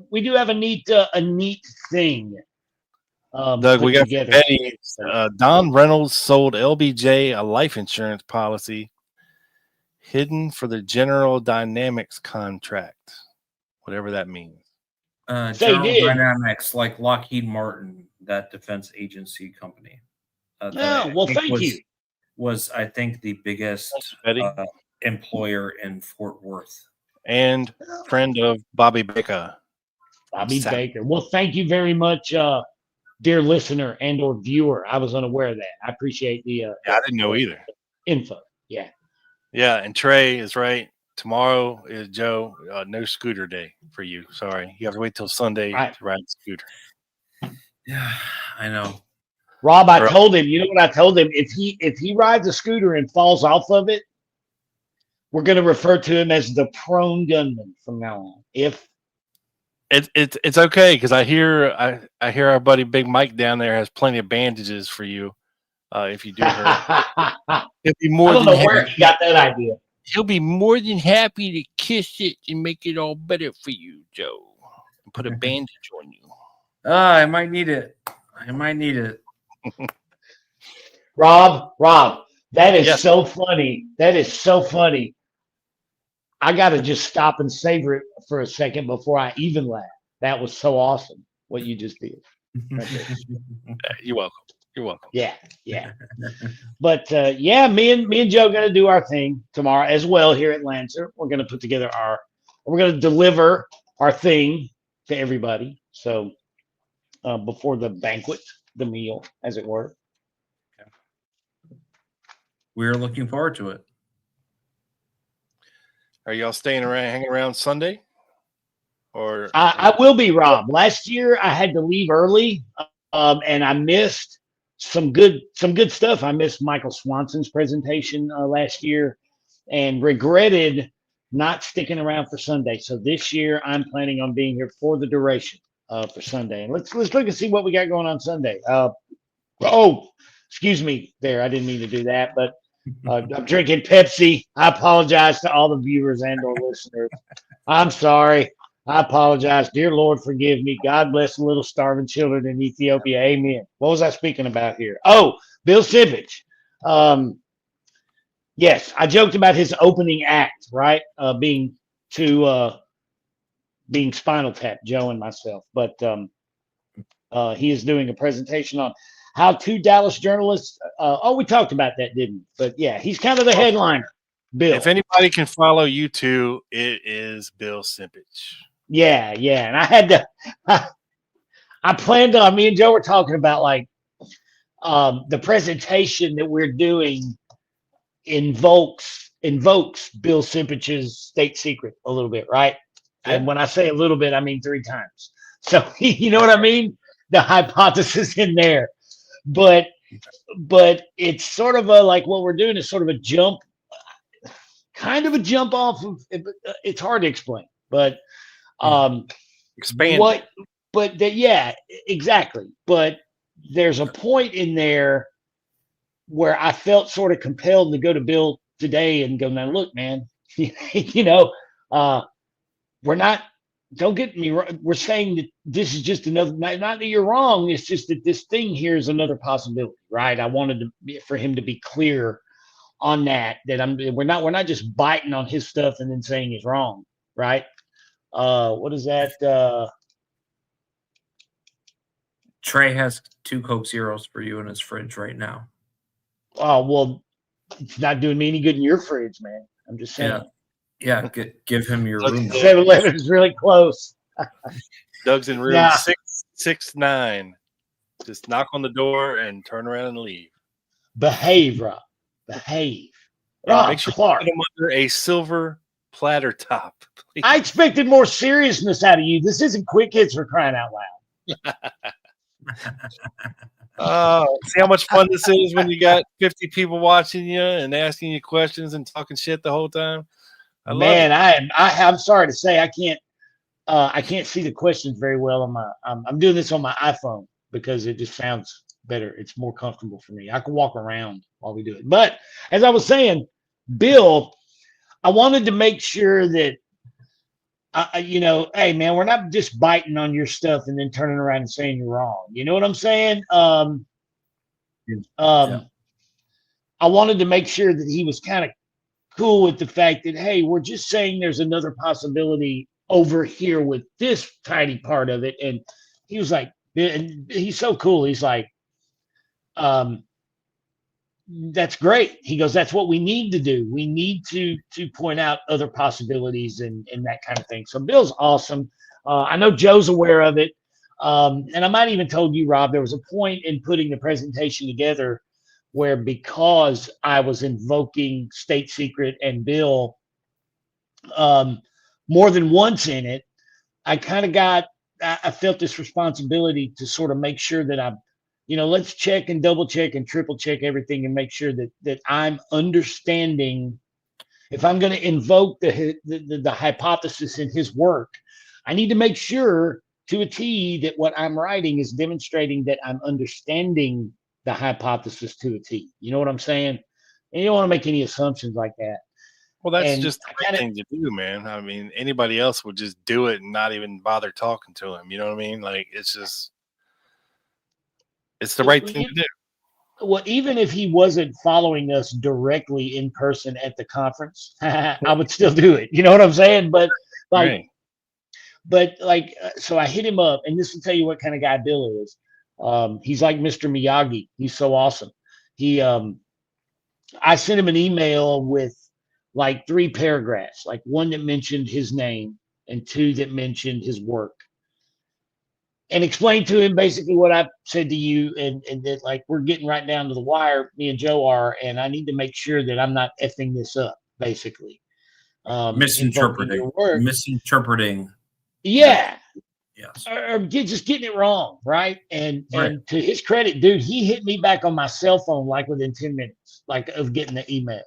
we do have a neat thing. Doug, we got together. Betty. Don Reynolds sold LBJ a life insurance policy hidden for the General Dynamics contract, whatever that means. General Dynamics, like Lockheed Martin, that defense agency company. Thank you. Was, I think, the biggest employer in Fort Worth. And friend of Bobby Baker. Baker. Well, thank you very much, dear listener and or viewer. I was unaware of that. I appreciate the I didn't know either. Info. Yeah. Yeah, and Trey is right. Tomorrow is Joe, no scooter day for you. Sorry. You have to wait till Sunday to ride the scooter. Yeah, I know. Rob, I told him, you know what I told him? If he rides a scooter and falls off of it, we're going to refer to him as the prone gunman from now on. If it's okay, because I hear our buddy Big Mike down there has plenty of bandages for you. If you do hurt, he'll be more. I don't know where he got that idea. He'll be more than happy to kiss it and make it all better for you, Joe. And put a bandage on you. I might need it. Rob, that is so funny. That is so funny. I got to just stop and savor it for a second before I even laugh. That was so awesome what you just did. You're welcome. Yeah. But me and Joe going to do our thing tomorrow as well here at Lancer. We're going to put together we're going to deliver our thing to everybody. So before the banquet, the meal, as it were. We're looking forward to it. Are y'all staying around, hanging around Sunday? Or I will be, Rob. Last year I had to leave early, and I missed some good stuff. I missed Michael Swanson's presentation last year, and regretted not sticking around for Sunday. So this year I'm planning on being here for the duration for Sunday. And let's look and see what we got going on Sunday. Excuse me, there. I didn't mean to do that, but. I'm drinking Pepsi. I apologize to all the viewers and or listeners. I'm sorry. I apologize. Dear Lord, forgive me. God bless the little starving children in Ethiopia. Amen. What was I speaking about here? Oh, Bill Simpich. Yes, I joked about his opening act, right? Being Spinal Tap, Joe and myself. But he is doing a presentation on how two Dallas journalists. We talked about that, didn't we? But yeah, he's kind of the headliner. Bill. If anybody can follow you two, it is Bill Simpich. Yeah, and I had to. I planned on. Me and Joe were talking about like the presentation that we're doing invokes Bill Simpich's state secret a little bit, right? Yeah. And when I say a little bit, I mean 3 times. So you know what I mean? The hypothesis in there. But it's sort of like what we're doing is sort of a jump off of. It's hard to explain, but expand. Exactly. But there's a point in there where I felt sort of compelled to go to Bill today and go, now look, man, we're not don't get me wrong. We're saying that this is just another, not that you're wrong. It's just that this thing here is another possibility, right? I wanted for him to be clear on that we're not just biting on his stuff and then saying he's wrong, right? What is that? Trey has 2 Coke Zeros for you in his fridge right now. Oh, well, it's not doing me any good in your fridge, man. I'm just saying. Yeah, give him your room. 7-Eleven is really close. Doug's in room Yeah. 669. Just knock on the door and turn around and leave. Behave, Rob. Behave. And Rob make sure Clark. you put him under a silver platter top. Please. I expected more seriousness out of you. This isn't quick hits for crying out loud. Oh, see how much fun this is when you got 50 people watching you and asking you questions and talking shit the whole time. I love it. I'm sorry to say I can't see the questions very well on my. I'm doing this on my iPhone because it just sounds better. It's more comfortable for me. I can walk around while we do it. But as I was saying, Bill, I wanted to make sure that, hey man, we're not just biting on your stuff and then turning around and saying you're wrong. You know what I'm saying? I wanted to make sure that he was kind of cool with the fact that, hey, we're just saying there's another possibility over here with this tiny part of it. And he was like, and he's so cool. He's like, that's great. He goes, that's what we need to do. We need to point out other possibilities and that kind of thing. So Bill's awesome. I know Joe's aware of it. And I might even told you, Rob, there was a point in putting the presentation together where, because I was invoking state secret and Bill more than once in it, I felt this responsibility to sort of make sure that let's check and double check and triple check everything and make sure that I'm understanding. If I'm going to invoke the hypothesis in his work, I need to make sure to a T that what I'm writing is demonstrating that I'm understanding the hypothesis to a T. You know what I'm saying? And you don't want to make any assumptions like that. Well, that's And just the right thing to do, man. I mean, anybody else would just do it and not even bother talking to him. You know what I mean? Like, it's the right thing to do. Well, even if he wasn't following us directly in person at the conference, I would still do it. You know what I'm saying? But so I hit him up, and this will tell you what kind of guy Bill is. He's like Mr. Miyagi. He's so awesome. I sent him an email with like 3 paragraphs, like 1 that mentioned his name and 2 that mentioned his work, and explained to him basically what I said to you, and that, like, we're getting right down to the wire, me and Joe are, and I need to make sure that I'm not effing this up, basically. Misinterpreting. Yeah. Yes. Or just getting it wrong, right? And to his credit, dude, he hit me back on my cell phone like within 10 minutes, like, of getting the email,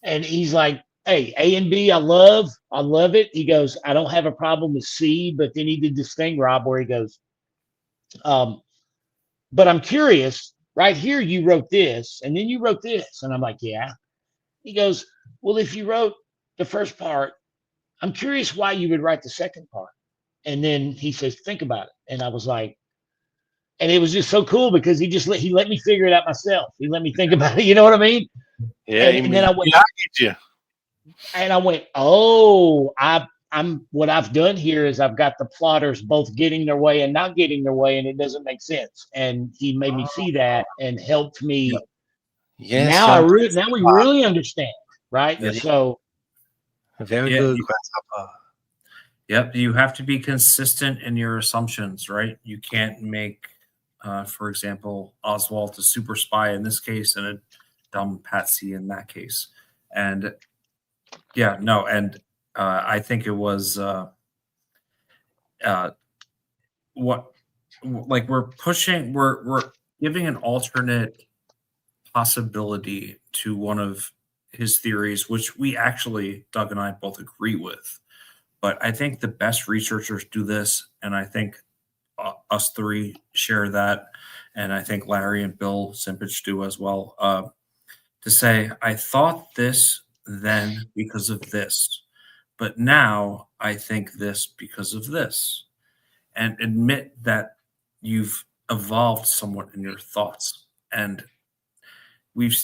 and he's like, hey, A and B, I love it. He goes, I don't have a problem with C, but then he did this thing, Rob, where he goes, but I'm curious, right here, you wrote this, and then you wrote this. And I'm like, yeah. He goes, well, if you wrote the first part, I'm curious why you would write the second part. And then he says, think about it. And I was like, and it was just so cool because he let me figure it out myself. He let me think about it. You know what I mean? Yeah. And then I went, I get you. And I went, oh, I'm what I've done here is I've got the plotters both getting their way and not getting their way, and it doesn't make sense. And he made me see that and helped me. Yes. Now we really understand, right? Yeah. So very good. Yep, you have to be consistent in your assumptions, right? You can't make, for example, Oswald a super spy in this case and a dumb patsy in that case. And I think it was we're giving an alternate possibility to one of his theories, which we actually, Doug and I, both agree with. But I think the best researchers do this, and I think us 3 share that, and I think Larry and Bill Simpich do as well, to say, I thought this then because of this, but now I think this because of this, and admit that you've evolved somewhat in your thoughts. And we've,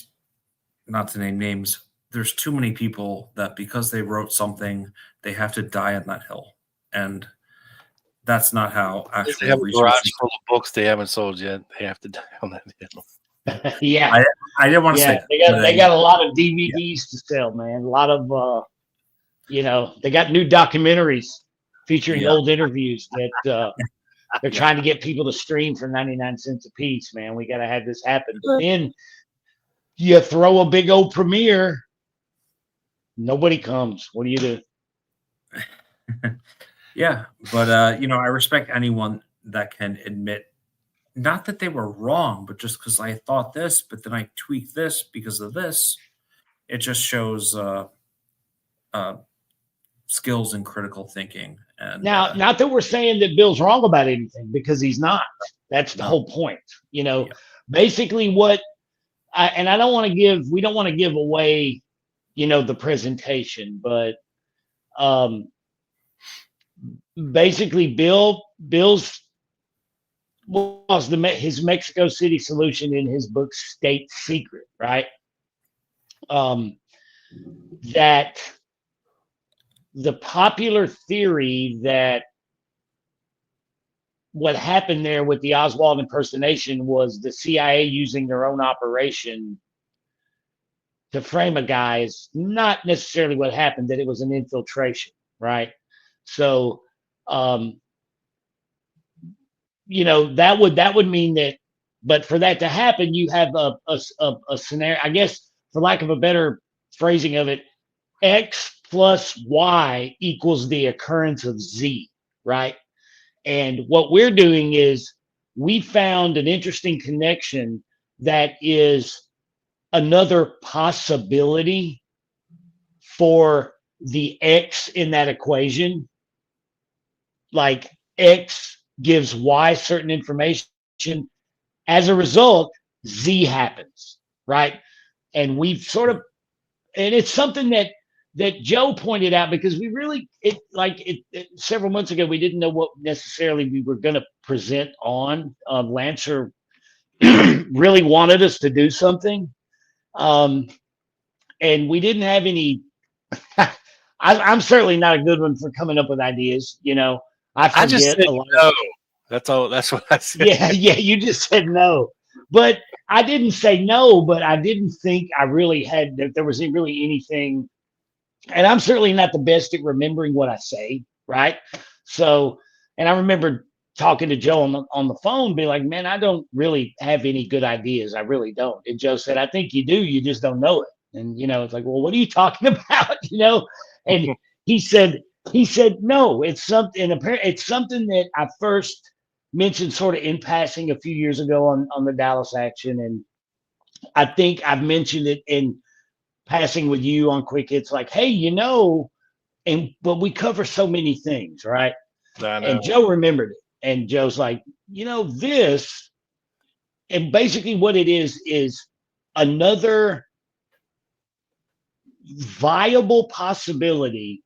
not to name names, there's too many people that because they wrote something, they have to die on that hill. And that's not how If they actual have a research garage is. full of books they haven't sold yet, they have to die on that hill. Yeah. I didn't want to say Yeah, that. they got a lot of DVDs to sell, man. A lot of they got new documentaries featuring Yeah. old interviews that they're trying to get people to stream for 99 cents a piece, man. We got to have this happen. But then you throw a big old premiere, nobody comes. What do you do? Yeah, but I respect anyone that can admit not that they were wrong, but just because I thought this, but then I tweaked this because of this. It just shows skills in critical thinking. And Now, not that we're saying that Bill's wrong about anything, because he's not. That's the No. whole point. Yeah. Basically we don't want to give away, the presentation, but basically Bill's was his Mexico City solution in his book State Secret, right? That the popular theory that what happened there with the Oswald impersonation was the CIA using their own operation to frame a guy is not necessarily what happened, that it was an infiltration, right? So, that would mean that, but for that to happen, you have a scenario, I guess, for lack of a better phrasing of it, X plus Y equals the occurrence of Z, right? And what we're doing is we found an interesting connection that is another possibility for the X in that equation. Like X gives Y certain information. As a result, Z happens, right? And we've and it's something that Joe pointed out, because we really, several months ago, we didn't know what necessarily we were going to present on. Lancer really wanted us to do something. And we didn't have any, I'm certainly not a good one for coming up with ideas. I just forget said a lot. no. That's all. That's what I said. Yeah, you just said no. But I didn't say no, but I didn't think I really had, that there was really anything. And I'm certainly not the best at remembering what I say, right? So, and I remember talking to Joe on the phone, be like, man, I don't really have any good ideas. I really don't. And Joe said, I think you do. You just don't know it. And, it's like, well, what are you talking about? And he said, no, it's something that I first mentioned sort of in passing a few years ago on the Dallas action. And I think I've mentioned it in passing with you on Quick Hits, like, hey, but we cover so many things, right? I know. And Joe remembered it. And Joe's like, this, and basically what it is another viable possibility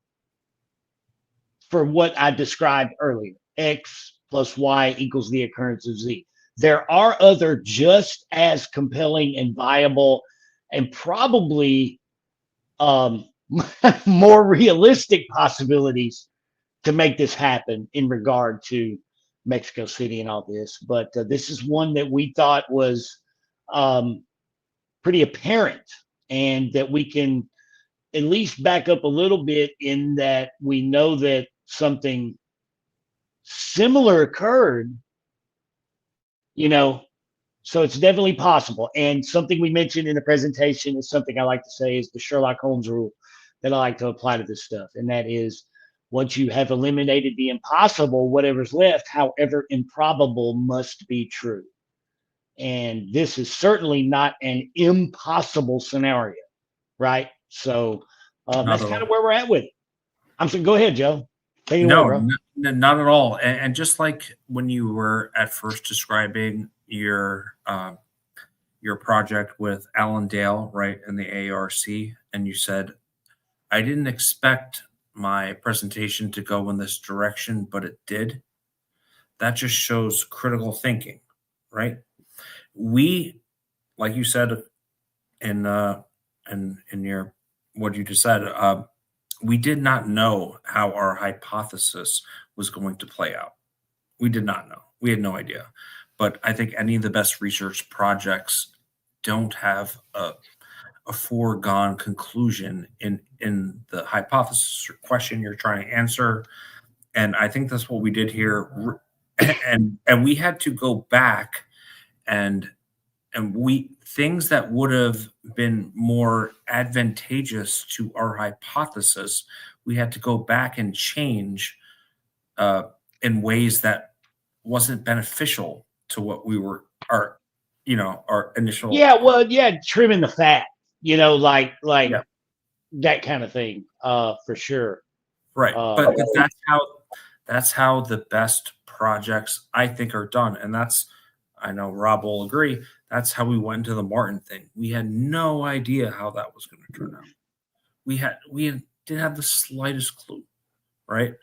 for what I described earlier. X plus Y equals the occurrence of Z. There are other just as compelling and viable and probably more realistic possibilities to make this happen in regard to Mexico City and all this. But this is one that we thought was pretty apparent, and that we can at least back up a little bit in that we know that something similar occurred, so it's definitely possible. And something we mentioned in the presentation is something I like to say is the Sherlock Holmes rule that I like to apply to this stuff. And that is, once you have eliminated the impossible, whatever's left, however improbable, must be true. And this is certainly not an impossible scenario, right? So that's kind of where we're at with it. I'm saying, go ahead, Joe. Take it away, bro. Not at all. And just like when you were at first describing your project with Alan Dale, right, in the ARC, and you said, I didn't expect my presentation to go in this direction, but it did. That just shows critical thinking, right? We, like you said, in your what you just said, we did not know how our hypothesis was going to play out. We did not know. We had no idea. But I think any of the best research projects don't have a foregone conclusion in the hypothesis or question you're trying to answer. And I think that's what we did here. And we had to go back and we things that would have been more advantageous to our hypothesis, we had to go back and change in ways that wasn't beneficial to what we were our initial. Yeah, well, yeah, trimming the fat, like Yeah. that kind of thing, for sure. Right. But that's how the best projects I think are done. And I know Rob will agree, that's how we went into the Martin thing. We had no idea how that was going to turn out. We didn't have the slightest clue, right?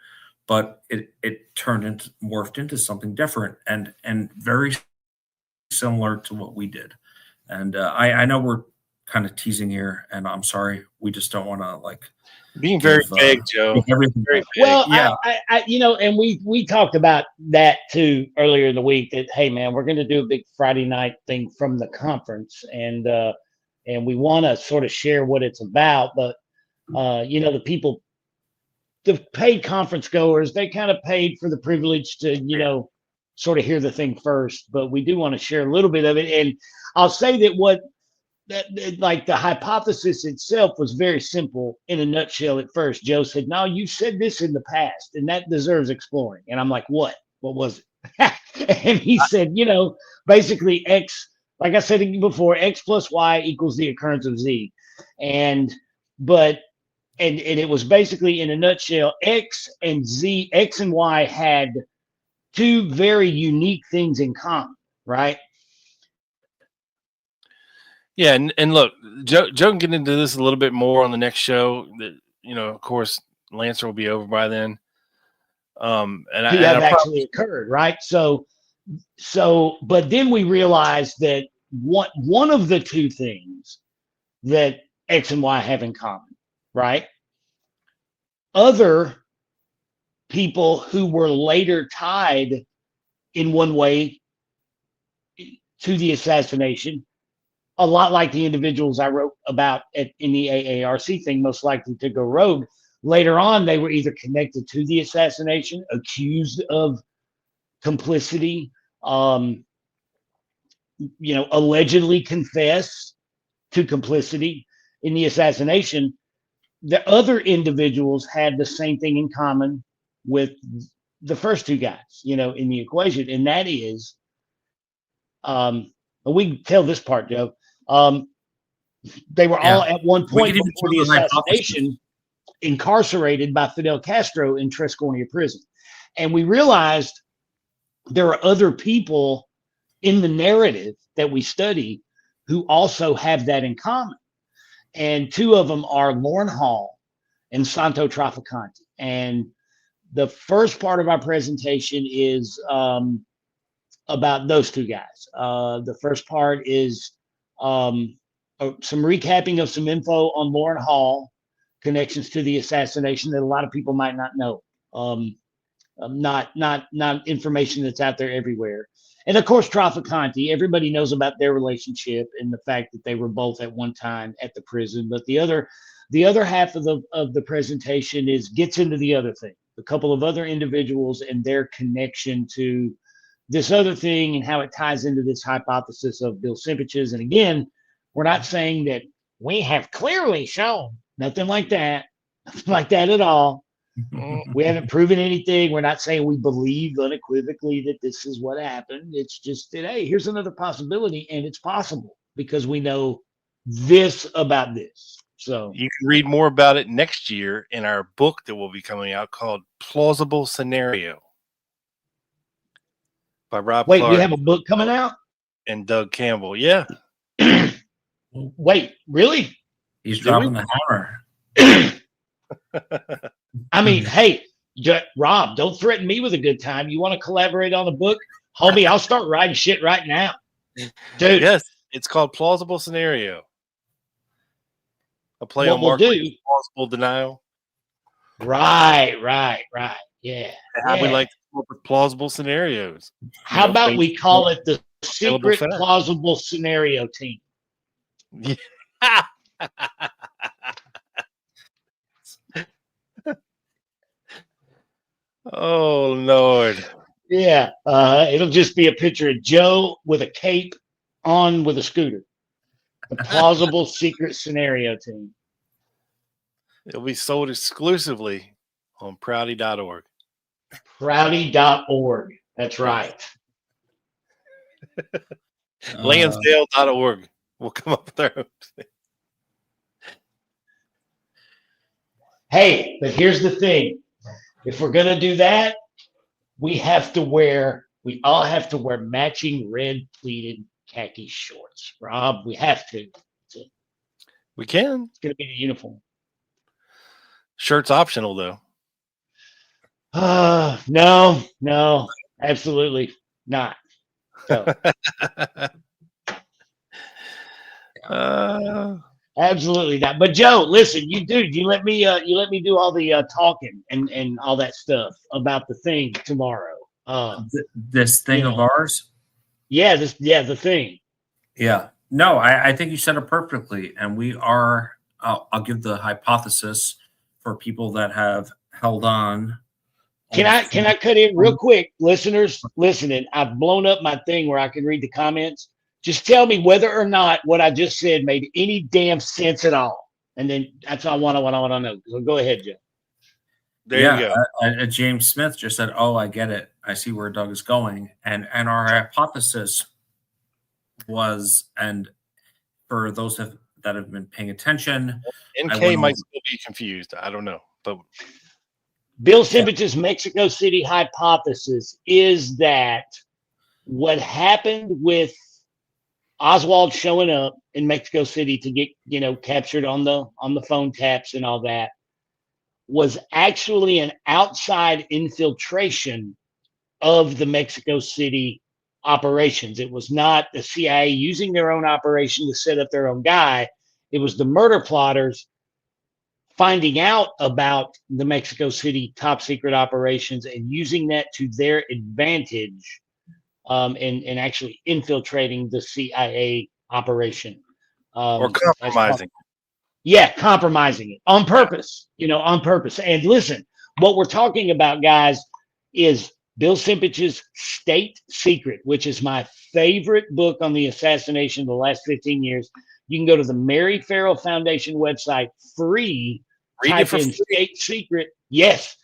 But it morphed into something different and very similar to what we did. And I know we're kind of teasing here, and I'm sorry, we just don't want to being very vague, Joe. Everything very vague. Well, yeah. I and we talked about that too earlier in the week. That hey, man, we're going to do a big Friday night thing from the conference, and we want to sort of share what it's about. But the people, the paid conference goers, they kind of paid for the privilege to sort of hear the thing first. But we do want to share a little bit of it, and I'll say that the hypothesis itself was very simple in a nutshell at first. Joe said, no, you said this in the past and that deserves exploring. And I'm like, what was it? And he said, basically X, like I said before, X plus Y equals the occurrence of Z. And it was basically in a nutshell, X and Y had two very unique things in common, right? Yeah, and look, Joe can get into this a little bit more on the next show. That of course, Lancer will be over by then. Actually occurred, right? So, but then we realized that one of the two things that X and Y have in common, right? Other people who were later tied in one way to the assassination, a lot like the individuals I wrote about in the AARC thing, most likely to go rogue. Later on, they were either connected to the assassination, accused of complicity, allegedly confessed to complicity in the assassination. The other individuals had the same thing in common with the first two guys, in the equation, and that is, we can tell this part, Joe. They were all at one point before the assassination incarcerated by Fidel Castro in Trescornia prison. And we realized there are other people in the narrative that we study who also have that in common. And two of them are Lauren Hall and Santo Trafficante. And the first part of our presentation is about those two guys. The first part is some recapping of some info on Lauren Hall, connections to the assassination that a lot of people might not know. Not information that's out there everywhere. And of course, Trafficante, everybody knows about their relationship and the fact that they were both at one time at the prison. But the other half of the presentation gets into the other thing, a couple of other individuals and their connection to this other thing and how it ties into this hypothesis of Bill Simpich's. And again, we're not saying that we have clearly shown nothing like that at all. We haven't proven anything. We're not saying we believe unequivocally that this is what happened. It's just that, hey, here's another possibility, and it's possible because we know this about this. So you can read more about it next year in our book that will be coming out called Plausible Scenario by Rob Wait, Clark. we have a book coming out? And Doug Campbell. Yeah. Wait, really? He's dropping the hammer. I mean, hey, Rob, don't threaten me with a good time. You want to collaborate on a book? Homie, I'll start writing shit right now. Dude, Yes, it's called Plausible Scenario. A play what on we'll Mark do. Twain's Plausible Denial. Right. Yeah. How we Yeah. like to come up with plausible scenarios. How about we call it the available Secret fact. Plausible Scenario Team? Yeah. Oh Lord. Yeah. It'll just be a picture of Joe with a cape on with a scooter. The Plausible Secret Scenario Team. It'll be sold exclusively on proudy.org. Proudy.org. That's right. Lansdale.org. We'll come up with our own thing. Hey, but here's the thing. If we're going to do that, we all have to wear matching red pleated khaki shorts. Rob, we have to. We can. It's going to be the uniform. Shirt's optional though. No, absolutely not. So, absolutely not. But Joe, listen, you let me do all the talking and all that stuff about the thing tomorrow. This thing of ours. Yeah, the thing. Yeah. No, I think you said it perfectly. And we are, I'll give the hypothesis for people that have held on. Can I cut in real quick? Listeners listening, I've blown up my thing where I can read the comments. Just tell me whether or not what I just said made any damn sense at all. And then that's all I want to know. So go ahead, Joe. There you go. James Smith just said, "Oh, I get it. I see where Doug is going." And our hypothesis was, and for those that have been paying attention, NK might still be confused. I don't know, but Bill Simpich's Mexico City hypothesis is that what happened with Oswald showing up in Mexico City to get captured on the phone taps and all that was actually an outside infiltration of the Mexico City operations. It was not the CIA using their own operation to set up their own guy. It was the murder plotters finding out about the Mexico City top secret operations and using that to their advantage, and actually infiltrating the CIA operation. Or compromising. Yeah, compromising it on purpose, on purpose. And listen, what we're talking about, guys, is Bill Simpich's State Secret, which is my favorite book on the assassination of the last 15 years. You can go to the Mary Farrell Foundation website, free, type in State Secret. Yes.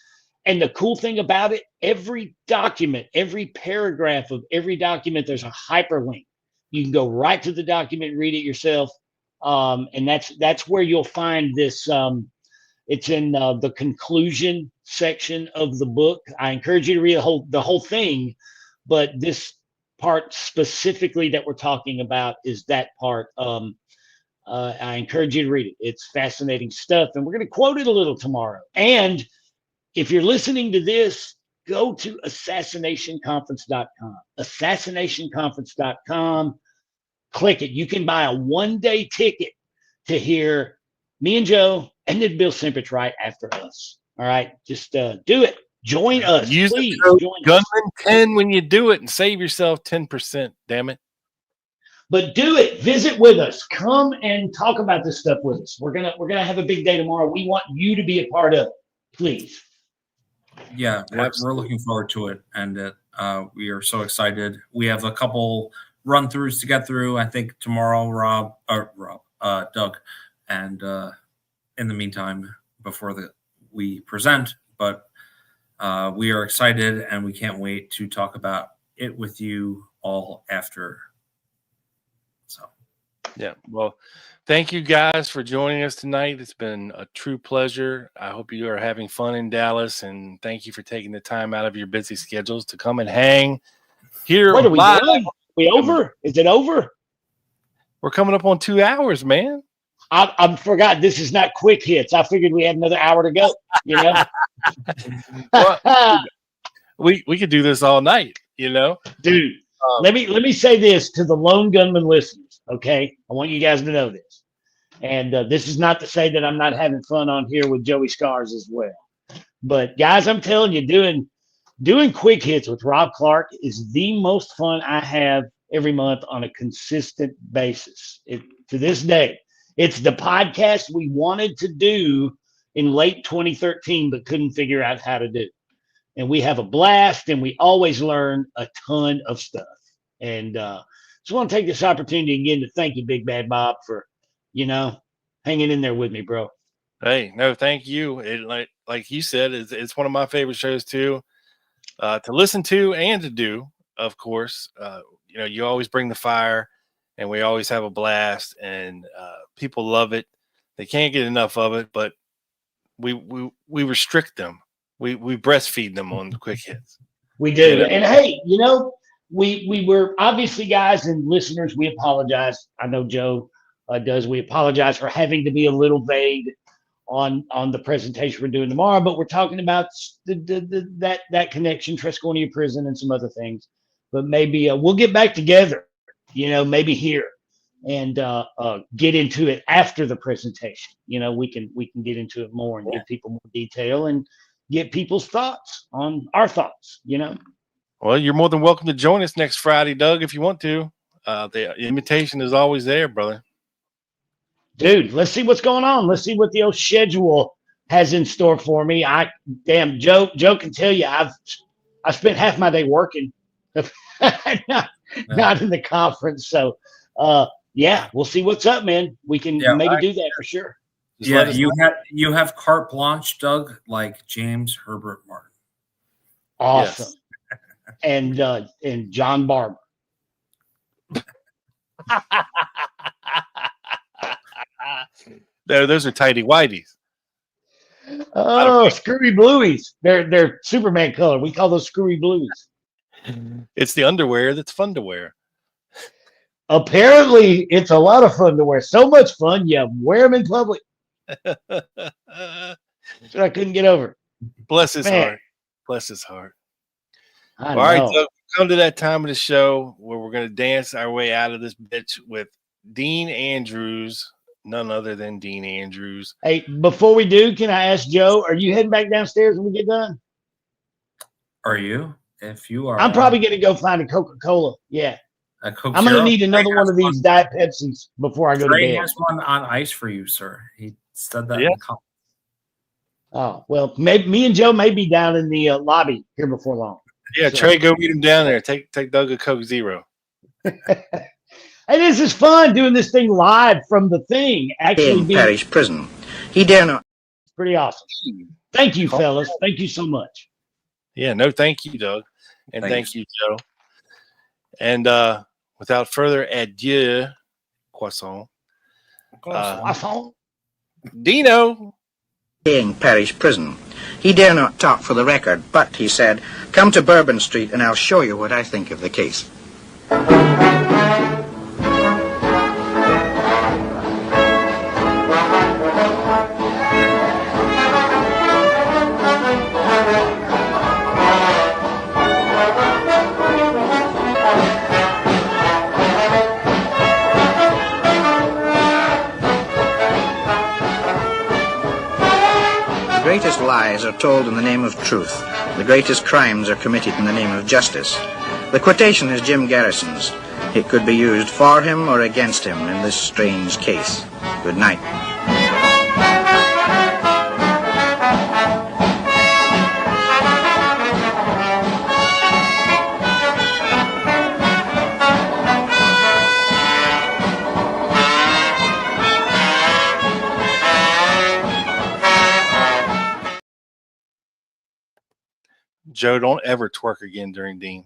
And the cool thing about it, every document, every paragraph of every document, there's a hyperlink. You can go right to the document, read it yourself. And that's where you'll find this. It's in the conclusion section of the book. I encourage you to read the whole thing, but this part specifically that we're talking about is that part. I encourage you to read it. It's fascinating stuff, and we're going to quote it a little tomorrow. And if you're listening to this, go to assassinationconference.com. Assassinationconference.com. Click it. You can buy a one-day ticket to hear me and Joe and then Bill Simpich right after us. All right, just do it. Join us. Use please. the code Join Gunman us. 10 when you do it and save yourself 10%. Damn it. But do it. Visit with us. Come and talk about this stuff with us. We're gonna have a big day tomorrow. We want you to be a part of it. Please. Yeah, we're looking forward to it, and we are so excited. We have a couple run-throughs to get through. I think tomorrow, Doug, and in the meantime, before we present, but we are excited, and we can't wait to talk about it with you all after. So, yeah. Well, thank you guys for joining us tonight. It's been a true pleasure. I hope you are having fun in Dallas, and thank you for taking the time out of your busy schedules to come and hang here. What are we live. doing? We over? Is it over? We're coming up on 2 hours, man. I forgot this is not quick hits. I figured we had another hour to go. You know, Well, we could do this all night. You know, dude. Let me say this to the Lone Gunman listeners. Okay, I want you guys to know this, and this is not to say that I'm not having fun on here with Joey Scars as well. But guys, I'm telling you, doing quick hits with Rob Clark is the most fun I have every month on a consistent basis. To this day, it's the podcast we wanted to do in late 2013, but couldn't figure out how to do. And we have a blast, and we always learn a ton of stuff. And just want to take this opportunity again to thank you, Big Bad Bob, for hanging in there with me, bro. hey, no, thank you. It, like you said, it's one of my favorite shows too, to listen to and to do. Of course, you always bring the fire, and we always have a blast, and people love it. They can't get enough of it, but we restrict them. We breastfeed them on the quick hits. We do. And hey, we were obviously, guys and listeners, we apologize. I know Joe does. We apologize for having to be a little vague on the presentation we're doing tomorrow, but we're talking about that connection, Trescornia Prison, and some other things. But maybe we'll get back together, maybe here, and get into it after the presentation. We can get into it more and give people more detail and get people's thoughts on our thoughts. Well, you're more than welcome to join us next Friday, Doug, if you want to. The invitation is always there, brother. Dude, let's see what's going on. Let's see what the old schedule has in store for me. Joe can tell you I spent half my day working, not in the conference. So, we'll see what's up, man. We can maybe do that for sure. Just you have carte blanche, Doug, like James Herbert Martin. Awesome. Yes. And John Barber. Those are tighty whities. Oh, screwy blueies. They're Superman color. We call those screwy blueies. It's the underwear that's fun to wear. Apparently, it's a lot of fun to wear. So much fun, you wear them in public. That's what I couldn't get over. Bless his heart. Bless his heart. All right, so come to that time of the show where we're going to dance our way out of this bitch with Dean Andrews, none other than Dean Andrews. Hey, before we do, can I ask Joe, are you heading back downstairs when we get done? Are you? If you are, I'm probably going to go find a Coca-Cola. Yeah. A Coke I'm going to Zero? need another one of these Diet Pepsis before I go to Trey bed. has one on ice for you, sir. He said that in Yeah. the comments. Oh, well, maybe me and Joe may be down in the lobby here before long. Yeah, So- Trey, go meet him down there. Take Doug a Coke Zero. Hey, this is fun doing this thing live from the thing. Actually, in parish prison. He dare not. pretty awesome. Thank you, fellas. Thank you so much. Yeah, no, thank you, Doug. And thank you, Joe. And without further adieu, Croissant. Dino. In parish prison. He dare not talk for the record, but he said, "Come to Bourbon Street and I'll show you what I think of the case." The greatest lies are told in the name of truth. The greatest crimes are committed in the name of justice. The quotation is Jim Garrison's. It could be used for him or against him in this strange case. Good night. Joe, don't ever twerk again during Dean.